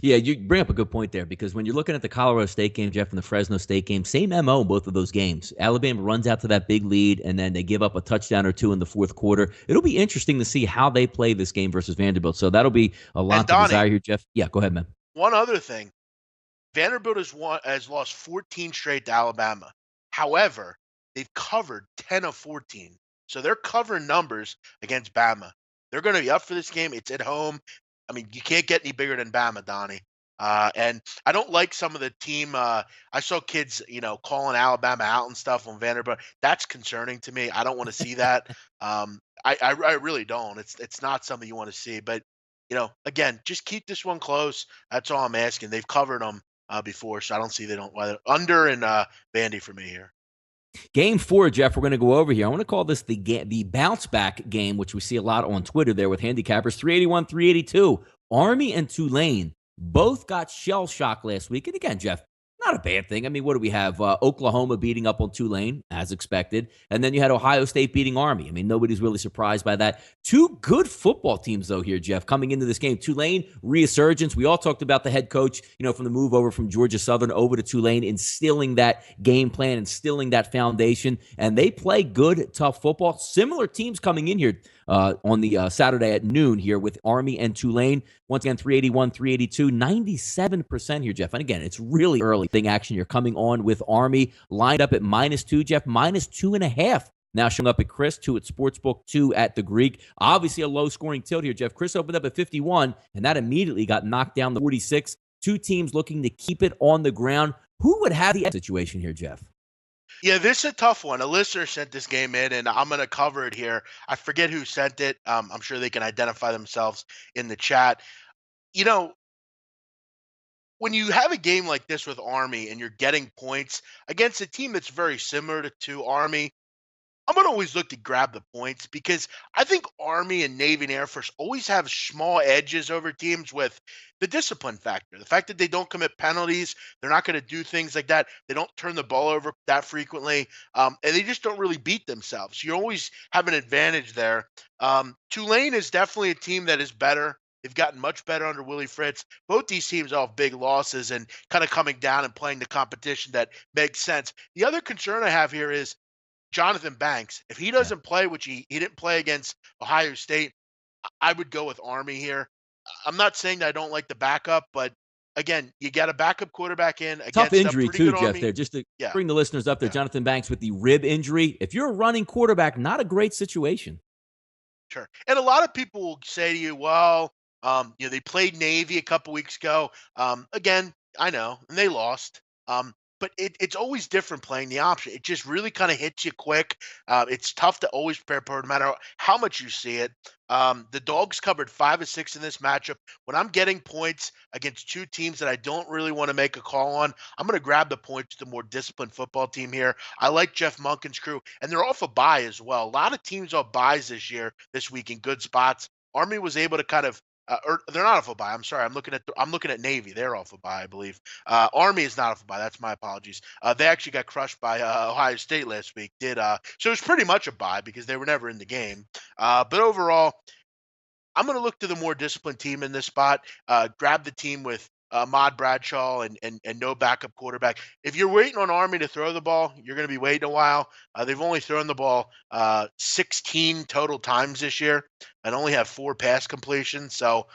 Yeah, you bring up a good point there, because when you're looking at the Colorado State game, Jeff, and the Fresno State game, same MO in both of those games. Alabama runs out to that big lead, and then they give up a touchdown or 2 in the fourth quarter. It'll be interesting to see how they play this game versus Vanderbilt. So that'll be a lot to desire here, Jeff. Yeah, go ahead, man. One other thing. Vanderbilt has lost 14 straight to Alabama. However, they've covered 10 of 14. So they're covering numbers against Bama. They're going to be up for this game. It's at home. I mean, you can't get any bigger than Bama, Donnie. And I don't like some of the team. I saw kids, calling Alabama out and stuff on Vanderbilt. That's concerning to me. I don't want to see that. I really don't. It's not something you want to see. But again, just keep this one close. That's all I'm asking. They've covered them before, so I don't see why they're under and Vandy for me here. Game 4, Jeff, we're going to go over here. I want to call this the bounce back game, which we see a lot on Twitter there with handicappers. 381, 382. Army and Tulane both got shell shock last week. And again, Jeff, not a bad thing. I mean, what do we have? Oklahoma beating up on Tulane, as expected. And then you had Ohio State beating Army. I mean, nobody's really surprised by that. 2 good football teams, though, here, Jeff, coming into this game. Tulane, resurgence. We all talked about the head coach, from the move over from Georgia Southern over to Tulane, instilling that game plan, instilling that foundation. And they play good, tough football. Similar teams coming in here on the Saturday at noon here with Army and Tulane. Once again, 381, 382, 97% here, Jeff. And again, it's really early thing action. You're coming on with Army lined up at -2, Jeff, -2.5. Now showing up at Chris, 2 at Sportsbook, 2 at the Greek. Obviously a low-scoring tilt here, Jeff. Chris opened up at 51, and that immediately got knocked down to 46. 2 teams looking to keep it on the ground. Who would have the situation here, Jeff? Yeah, this is a tough one. A listener sent this game in, and I'm going to cover it here. I forget who sent it. I'm sure they can identify themselves in the chat. When you have a game like this with Army and you're getting points against a team that's very similar to Army, I'm going to always look to grab the points, because I think Army and Navy and Air Force always have small edges over teams with the discipline factor. The fact that they don't commit penalties, they're not going to do things like that. They don't turn the ball over that frequently, and they just don't really beat themselves. You always have an advantage there. Tulane is definitely a team that is better. They've gotten much better under Willie Fritz. Both these teams all have big losses and kind of coming down and playing the competition that makes sense. The other concern I have here is Jonathan Banks. If he doesn't play, which he didn't play against Ohio State, I would go with Army here. I'm not saying that I don't like the backup, but again, you got a backup quarterback in against tough injury too, Jeff. Army. There, just to bring the listeners up there, Jonathan Banks with the rib injury. If you're a running quarterback, not a great situation. Sure, and a lot of people will say to you, "Well, they played Navy a couple weeks ago. Again, I know, and they lost. But it's always different playing the option. It just really kind of hits you quick. It's tough to always prepare no matter how much you see it. The Dogs covered 5 of 6 in this matchup. When I'm getting points against 2 teams that I don't really want to make a call on, I'm going to grab the points to the more disciplined football team here. I like Jeff Monken's crew, and they're off a bye as well. A lot of teams off buys this week in good spots. Army was able to kind of or they're not off a bye. I'm sorry. I'm looking at Navy. They're off a bye, I believe. Army is not off a bye. That's my apologies. They actually got crushed by Ohio State last week. So it was pretty much a bye because they were never in the game. But overall, I'm going to look to the more disciplined team in this spot. Grab the team with Ahmad Bradshaw and no backup quarterback. If you're waiting on Army to throw the ball, you're going to be waiting a while. They've only thrown the ball 16 total times this year and only have 4 pass completions. So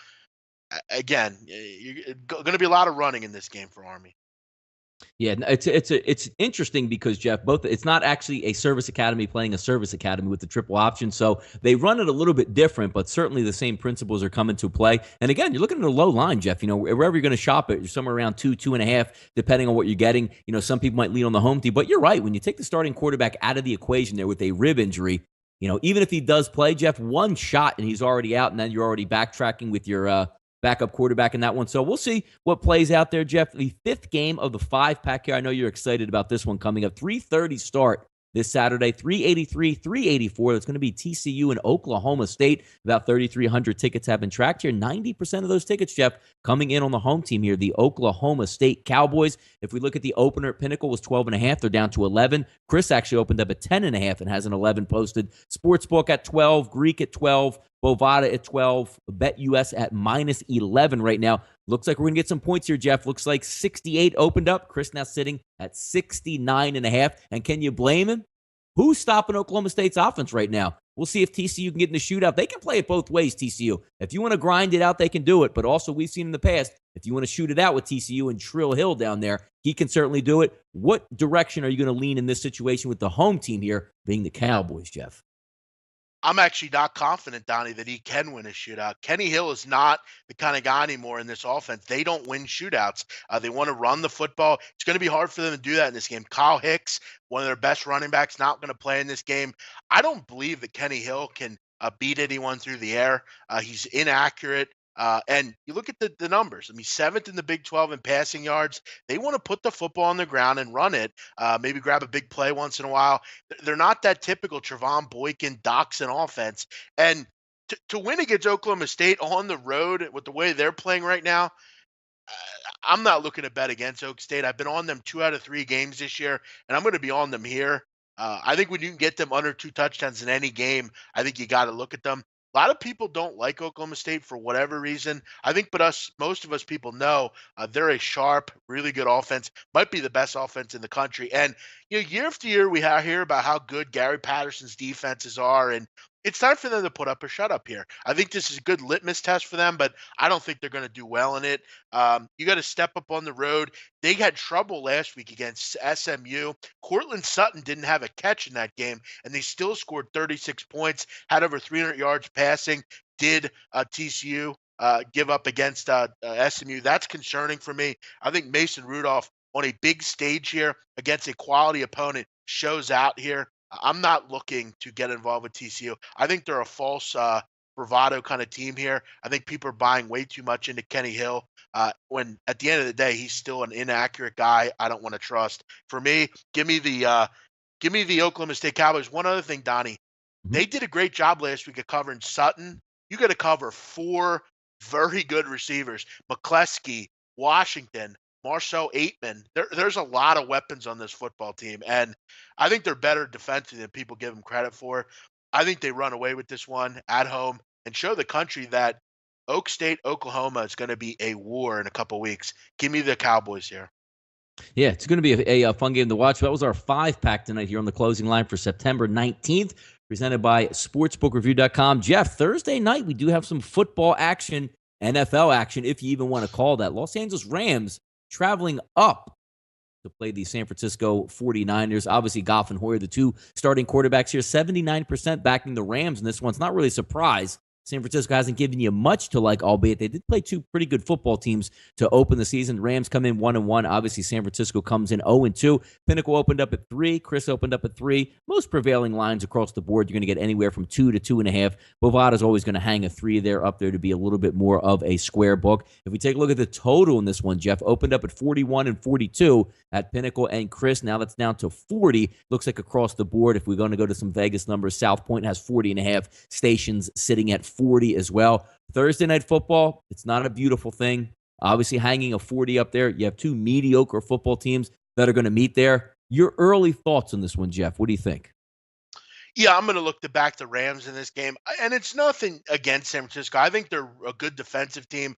again, you're going to be a lot of running in this game for Army. Yeah, it's interesting because Jeff, both it's not actually a service academy playing a service academy with the triple option, so they run it a little bit different, but certainly the same principles are coming to play. And again, you're looking at a low line, Jeff. Wherever you're going to shop it, you're somewhere around 2.5, depending on what you're getting. Some people might lean on the home team, but you're right. When you take the starting quarterback out of the equation there with a rib injury, even if he does play, Jeff, one shot and he's already out, and then you're already backtracking with your backup quarterback in that one. So we'll see what plays out there, Jeff. The 5th game of the 5-pack here. I know you're excited about this one coming up. 3:30 start this Saturday, 383, 384. That's going to be TCU and Oklahoma State. About 3,300 tickets have been tracked here. 90% of those tickets, Jeff, coming in on the home team here, the Oklahoma State Cowboys. If we look at the opener, Pinnacle was 12.5. They're down to 11. Chris actually opened up at 10.5 and has an 11 posted. Sportsbook at 12, Greek at 12, Bovada at 12, BetUS at -11 right now. Looks like we're going to get some points here, Jeff. Looks like 68 opened up. Chris now sitting at 69.5. And can you blame him? Who's stopping Oklahoma State's offense right now? We'll see if TCU can get in the shootout. They can play it both ways, TCU. If you want to grind it out, they can do it. But also, we've seen in the past, if you want to shoot it out with TCU and Trill Hill down there, he can certainly do it. What direction are you going to lean in this situation with the home team here being the Cowboys, Jeff? I'm actually not confident, Donnie, that he can win a shootout. Kenny Hill is not the kind of guy anymore in this offense. They don't win shootouts. They want to run the football. It's going to be hard for them to do that in this game. Kyle Hicks, one of their best running backs, not going to play in this game. I don't believe that Kenny Hill can beat anyone through the air. He's inaccurate. And you look at the numbers. I mean, 7th in the Big 12 in passing yards. They want to put the football on the ground and run it. Maybe grab a big play once in a while. They're not that typical Trevon Boykin, Doxson offense. And to win against Oklahoma State on the road with the way they're playing right now, I'm not looking to bet against Oak State. I've been on them 2 out of 3 games this year, and I'm going to be on them here. I think when you can get them under 2 touchdowns in any game, I think you got to look at them. A lot of people don't like Oklahoma State for whatever reason. I think, but most of us people know they're a sharp, really good offense. Might be the best offense in the country. And year after year, we hear about how good Gary Patterson's defenses are, and it's time for them to put up a shut up here. I think this is a good litmus test for them, but I don't think they're going to do well in it. You got to step up on the road. They had trouble last week against SMU. Cortland Sutton didn't have a catch in that game, and they still scored 36 points, had over 300 yards passing. Did TCU give up against SMU? That's concerning for me. I think Mason Rudolph on a big stage here against a quality opponent shows out here. I'm not looking to get involved with TCU. I think they're a false bravado kind of team here. I think people are buying way too much into Kenny Hill when at the end of the day, he's still an inaccurate guy I don't want to trust. For me, give me the Oklahoma State Cowboys. One other thing, Donnie, they did a great job last week of covering Sutton. You got to cover 4 very good receivers, McCleskey, Washington, Marcel Aitman. There's a lot of weapons on this football team, and I think they're better defensively than people give them credit for. I think they run away with this one at home and show the country that Oak State, Oklahoma is going to be a war in a couple weeks. Give me the Cowboys here. Yeah, it's going to be a fun game to watch. That was our 5-pack tonight here on the closing line for September 19th, presented by SportsbookReview.com. Jeff, Thursday night, we do have some football action, NFL action, if you even want to call that. Los Angeles Rams traveling up to play the San Francisco 49ers. Obviously, Goff and Hoyer, the 2 starting quarterbacks here, 79% backing the Rams in this one. It's not really a surprise. San Francisco hasn't given you much to like, albeit they did play 2 pretty good football teams to open the season. Rams come in 1-1. Obviously, San Francisco comes in 0-2. Pinnacle opened up at 3. Chris opened up at 3. Most prevailing lines across the board, you're going to get anywhere from 2 to 2.5. Bovada's always going to hang a 3 there up there to be a little bit more of a square book. If we take a look at the total in this one, Jeff, opened up at 41 and 42 at Pinnacle and Chris. Now that's down to 40. Looks like across the board, if we're going to go to some Vegas numbers, South Point has 40.5. Stations sitting at 40 as well. Thursday night football, it's not a beautiful thing. Obviously, hanging a 40 up there. You have 2 mediocre football teams that are going to meet there. Your early thoughts on this one, Jeff? What do you think? Yeah, I'm going to look to back the Rams in this game, and it's nothing against San Francisco. I think they're a good defensive team.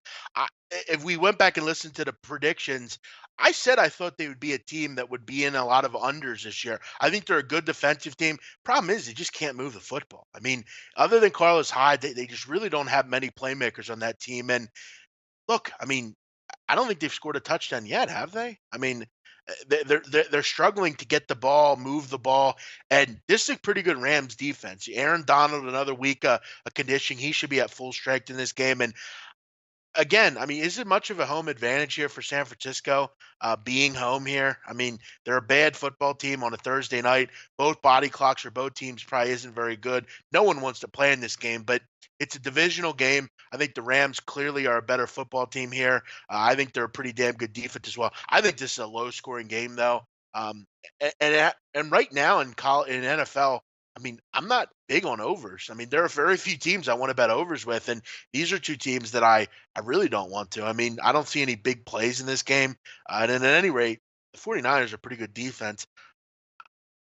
If we went back and listened to the predictions, I said I thought they would be a team that would be in a lot of unders this year. I think they're a good defensive team. Problem is, they just can't move the football. I mean, other than Carlos Hyde, they just really don't have many playmakers on that team. And look, I mean, I don't think they've scored a touchdown yet, have they? I mean, they're struggling to get the ball, move the ball, and this is a pretty good Rams defense. Aaron Donald, another week of conditioning, he should be at full strength in this game. And again, I mean, is it much of a home advantage here for San Francisco being home here? I mean, they're a bad football team on a Thursday night. Both body clocks for both teams probably isn't very good. No one wants to play in this game, but it's a divisional game. I think the Rams clearly are a better football team here. I think they're a pretty damn good defense as well. I think this is a low-scoring game, though. And right now in NFL, I mean, I'm not big on overs. I mean, there are very few teams I want to bet overs with, and these are two teams that I really don't want to. I mean, I don't see any big plays in this game. And then at any rate, the 49ers are pretty good defense.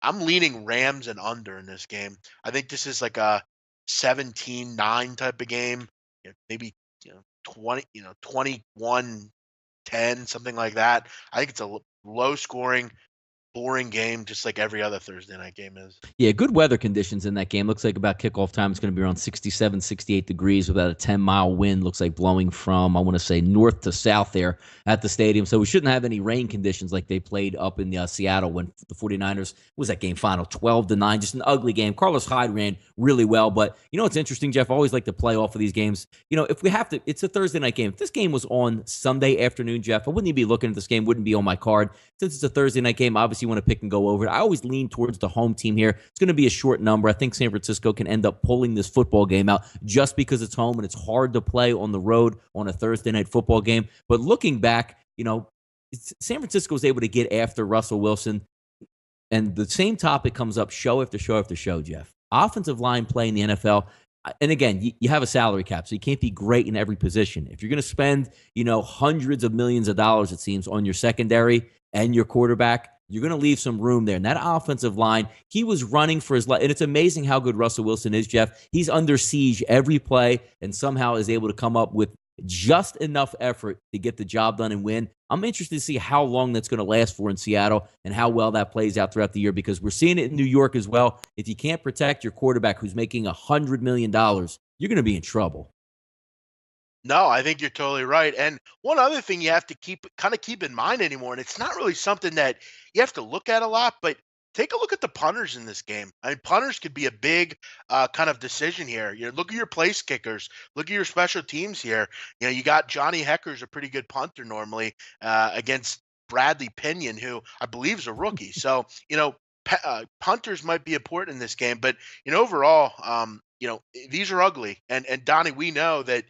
I'm leaning Rams and under in this game. I think this is like a 17-9 type of game. Maybe 20, 21-10, something like that. I think it's a low scoring, boring game, just like every other Thursday night game is. Yeah, good weather conditions in that game. Looks like about kickoff time it's going to be around 67, 68 degrees with about a 10-mile wind. Looks like blowing from, I want to say, north to south there at the stadium. So we shouldn't have any rain conditions like they played up in Seattle when the 49ers, was that game final, 12-9, just an ugly game. Carlos Hyde ran really well. But you know what's interesting, Jeff? I always like to play off of these games. You know, if we have to, it's a Thursday night game. If this game was on Sunday afternoon, Jeff, I wouldn't even be looking at this game, wouldn't be on my card. Since it's a Thursday night game, obviously you want to pick and go over it. I always lean towards the home team here. It's going to be a short number. I think San Francisco can end up pulling this football game out just because it's home and it's hard to play on the road on a Thursday night football game. But looking back, you know, San Francisco was able to get after Russell Wilson. And the same topic comes up show after show after show, Jeff. Offensive line play in the NFL. And again, you have a salary cap, so you can't be great in every position. If you're going to spend, hundreds of millions of dollars, it seems, on your secondary and your quarterback, you're going to leave some room there. And that offensive line, he was running for his life. And it's amazing how good Russell Wilson is, Jeff. He's under siege every play and somehow is able to come up with just enough effort to get the job done and win. I'm interested to see how long that's going to last for in Seattle and how well that plays out throughout the year, because we're seeing it in New York as well. If you can't protect your quarterback who's making $100 million, you're going to be in trouble. No, I think you're totally right. And one other thing you have to keep in mind anymore, and it's not really something that you have to look at a lot, but take a look at the punters in this game. I mean, punters could be a big kind of decision here. Look at your place kickers, look at your special teams here. You got Johnny Hecker's a pretty good punter normally against Bradley Pinion, who I believe is a rookie. So punters might be important in this game, but overall, these are ugly. And Donnie, we know that.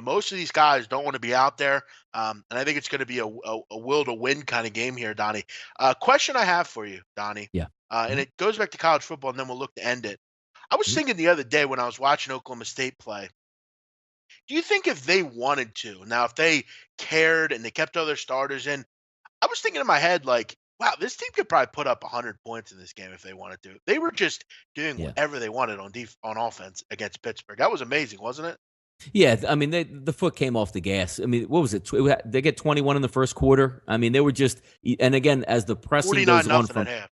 Most of these guys don't want to be out there, and I think it's going to be a will to win kind of game here, Donnie. Question I have for you, Donnie, Yeah. and it goes back to college football, and then we'll look to end it. I was thinking the other day when I was watching Oklahoma State play, do you think if they wanted to, now if they cared and they kept all their starters in, I was thinking in my head like, wow, this team could probably put up 100 points in this game if they wanted to. They were just doing Yeah. whatever they wanted on offense against Pittsburgh. That was amazing, wasn't it? Yeah, I mean, the foot came off the gas. I mean, what was it? They get 21 in the first quarter. I mean, they were just, and again, as the pressing 49 goes on nothing from, at half.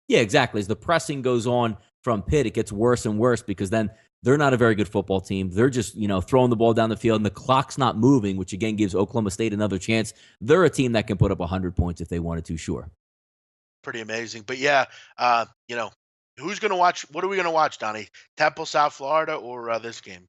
yeah, exactly. As the pressing goes on from Pitt, it gets worse and worse because then they're not a very good football team. They're just, throwing the ball down the field and the clock's not moving, which again gives Oklahoma State another chance. They're a team that can put up 100 points if they wanted to, sure. Pretty amazing. But yeah, who's going to watch? What are we going to watch, Donnie? Temple, South Florida, or this game?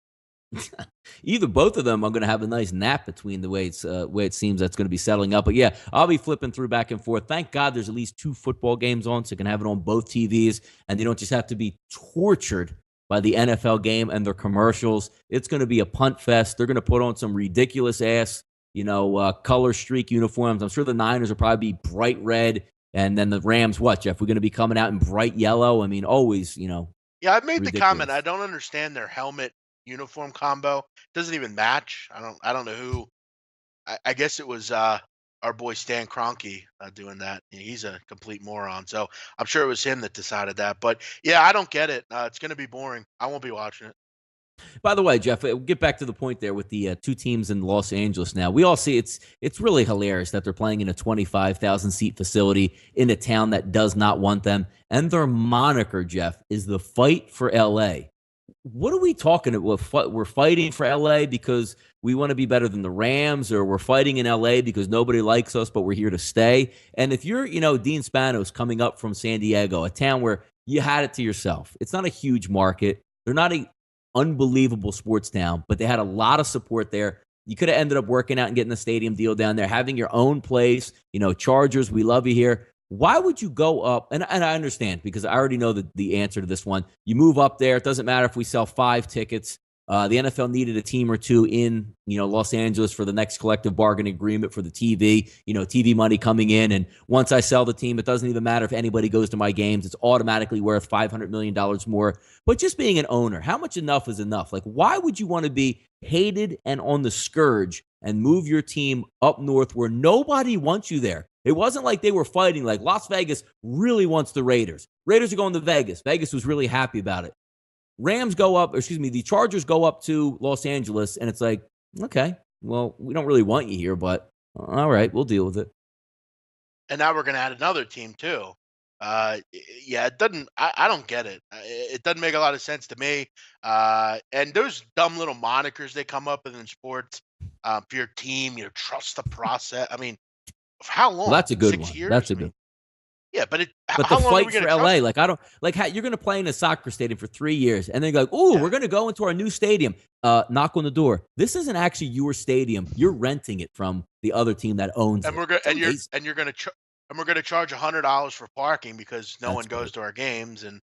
Either both of them are going to have a nice nap between the way it seems that's going to be settling up. But yeah, I'll be flipping through back and forth. Thank God there's at least 2 football games on, so you can have it on both TVs, and you don't just have to be tortured by the NFL game and their commercials. It's going to be a punt fest. They're going to put on some ridiculous ass, color streak uniforms. I'm sure the Niners will probably be bright red, and then the Rams, what, Jeff? We're going to be coming out in bright yellow. I mean, always, Yeah, I've made ridiculous. the comment. I don't understand their helmet uniform combo. Doesn't even match. I don't know who. I guess it was our our boy Stan Kroenke doing that. He's a complete moron. So I'm sure it was him that decided that. But yeah, I don't get it. It's going to be boring. I won't be watching it. By the way, Jeff, get back to the point there with the two teams in Los Angeles now. We all see it's really hilarious that they're playing in a 25,000 seat facility in a town that does not want them. And their moniker, Jeff, is the Fight for LA. What are we talking about? We're fighting for LA because we want to be better than the Rams, or we're fighting in LA because nobody likes us, but we're here to stay. And if you're, Dean Spanos coming up from San Diego, a town where you had it to yourself, it's not a huge market. They're not a unbelievable sports town, but they had a lot of support there. You could have ended up working out and getting a stadium deal down there, having your own place. Chargers, we love you here. Why would you go up? And I understand, because I already know the answer to this one. You move up there. It doesn't matter if we sell 5 tickets. The NFL needed a team or two in, Los Angeles for the next collective bargaining agreement for the TV, TV money coming in. And once I sell the team, it doesn't even matter if anybody goes to my games. It's automatically worth $500 million more. But just being an owner, how much enough is enough? Like, why would you want to be hated and on the scourge and move your team up north where nobody wants you there? It wasn't like they were fighting. Like, Las Vegas really wants the Raiders. Raiders are going to Vegas. Vegas was really happy about it. The Chargers go up to Los Angeles, and it's like, okay, well, we don't really want you here, but all right, we'll deal with it. And now we're going to add another team too. Yeah, it doesn't. I don't get it. It doesn't make a lot of sense to me. And those dumb little monikers they come up with in sports for your team. Trust the process. I mean, for how long? Well, that's a good 6 one. years. That's a good. Yeah, but But how the long are we fight gonna for LA, trust? like, I don't like how you're going to play in a soccer stadium for 3 years, and then you're like, "Ooh, Yeah. we're going to go into our new stadium." Knock on the door. This isn't actually your stadium. You're renting it from the other team that owns And it. we're gonna It's and you're amazing. and you're gonna and we're gonna charge $100 for parking because no one That's goes great. to our games. And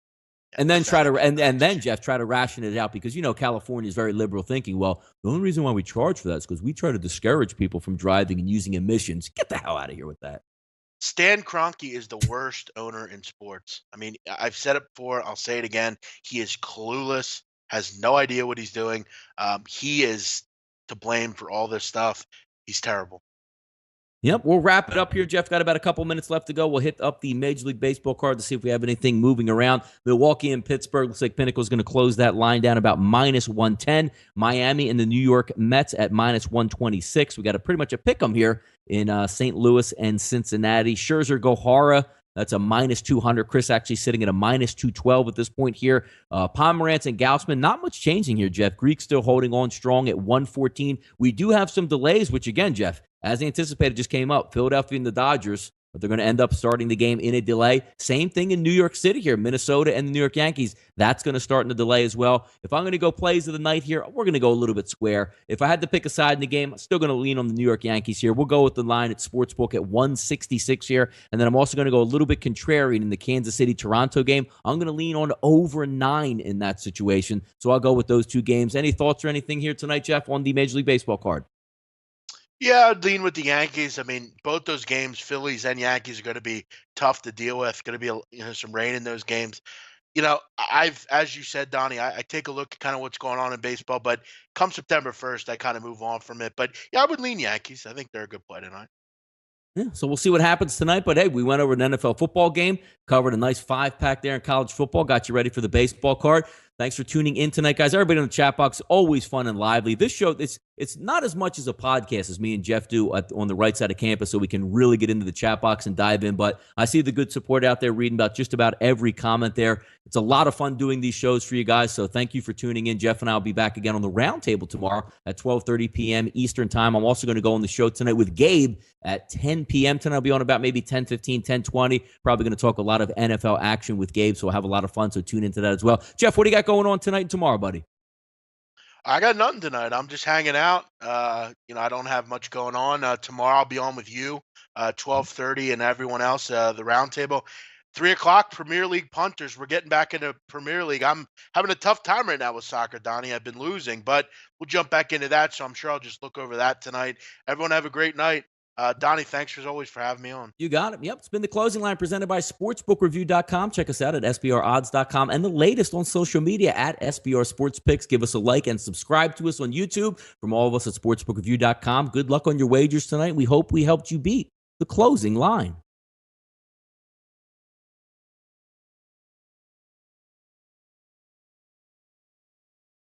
yeah, And then what's that try to even and then crazy? Jeff try to ration it out, because California is very liberal thinking. Well, the only reason why we charge for that is because we try to discourage people from driving and using emissions. Get the hell out of here with that. Stan Kroenke is the worst owner in sports. I mean, I've said it before. I'll say it again. He is clueless. Has no idea what he's doing. He is to blame for all this stuff. He's terrible. Yep, we'll wrap it up here. Jeff, got about a couple minutes left to go. We'll hit up the Major League Baseball card to see if we have anything moving around. Milwaukee and Pittsburgh. Looks like Pinnacle's going to close that line down about -110. Miami and the New York Mets at -126. We got pretty much a pick 'em here in St. Louis and Cincinnati. Scherzer, Gohara. That's a -200. Chris actually sitting at a -212 at this point here. Pomerantz and Gaussman, not much changing here, Jeff. Greek still holding on strong at 114. We do have some delays, which again, Jeff, as anticipated, just came up. Philadelphia and the Dodgers, but they're going to end up starting the game in a delay. Same thing in New York City here. Minnesota and the New York Yankees, that's going to start in a delay as well. If I'm going to go plays of the night here, we're going to go a little bit square. If I had to pick a side in the game, I'm still going to lean on the New York Yankees here. We'll go with the line at Sportsbook at 166 here. And then I'm also going to go a little bit contrarian in the Kansas City-Toronto game. I'm going to lean on over 9 in that situation. So I'll go with those two games. Any thoughts or anything here tonight, Jeff, on the Major League Baseball card? Yeah, I'd lean with the Yankees. I mean, both those games, Phillies and Yankees, are going to be tough to deal with. Going to be some rain in those games. As you said, Donnie, I take a look at kind of what's going on in baseball, but come September 1st, I kind of move on from it. But yeah, I would lean Yankees. I think they're a good play tonight. Yeah, so we'll see what happens tonight. But hey, we went over an NFL football game, covered a nice 5-pack there in college football, got you ready for the baseball card. Thanks for tuning in tonight, guys. Everybody in the chat box, always fun and lively. This show, it's not as much as a podcast as me and Jeff do on the right side of campus, so we can really get into the chat box and dive in. But I see the good support out there, reading about just about every comment there. It's a lot of fun doing these shows for you guys, so thank you for tuning in. Jeff and I will be back again on the roundtable tomorrow at 12:30 p.m. Eastern time. I'm also going to go on the show tonight with Gabe at 10 p.m. Tonight I'll be on about maybe 10:15, 10:20. Probably going to talk a lot of NFL action with Gabe, so we'll have a lot of fun, so tune into that as well. Jeff, what do you got going on tonight and tomorrow, buddy? I got nothing tonight. I'm just hanging out. I don't have much going on. Tomorrow I'll be on with you, 12:30, and everyone else, the roundtable. 3 o'clock, Premier League punters. We're getting back into Premier League. I'm having a tough time right now with soccer, Donnie. I've been losing, but we'll jump back into that. So I'm sure I'll just look over that tonight. Everyone have a great night. Donnie, thanks as always for having me on. You got it. Yep. It's been the closing line presented by sportsbookreview.com. Check us out at sbrodds.com and the latest on social media at SBR Sports Picks. Give us a like and subscribe to us on YouTube. From all of us at sportsbookreview.com, good luck on your wagers tonight. We hope we helped you beat the closing line.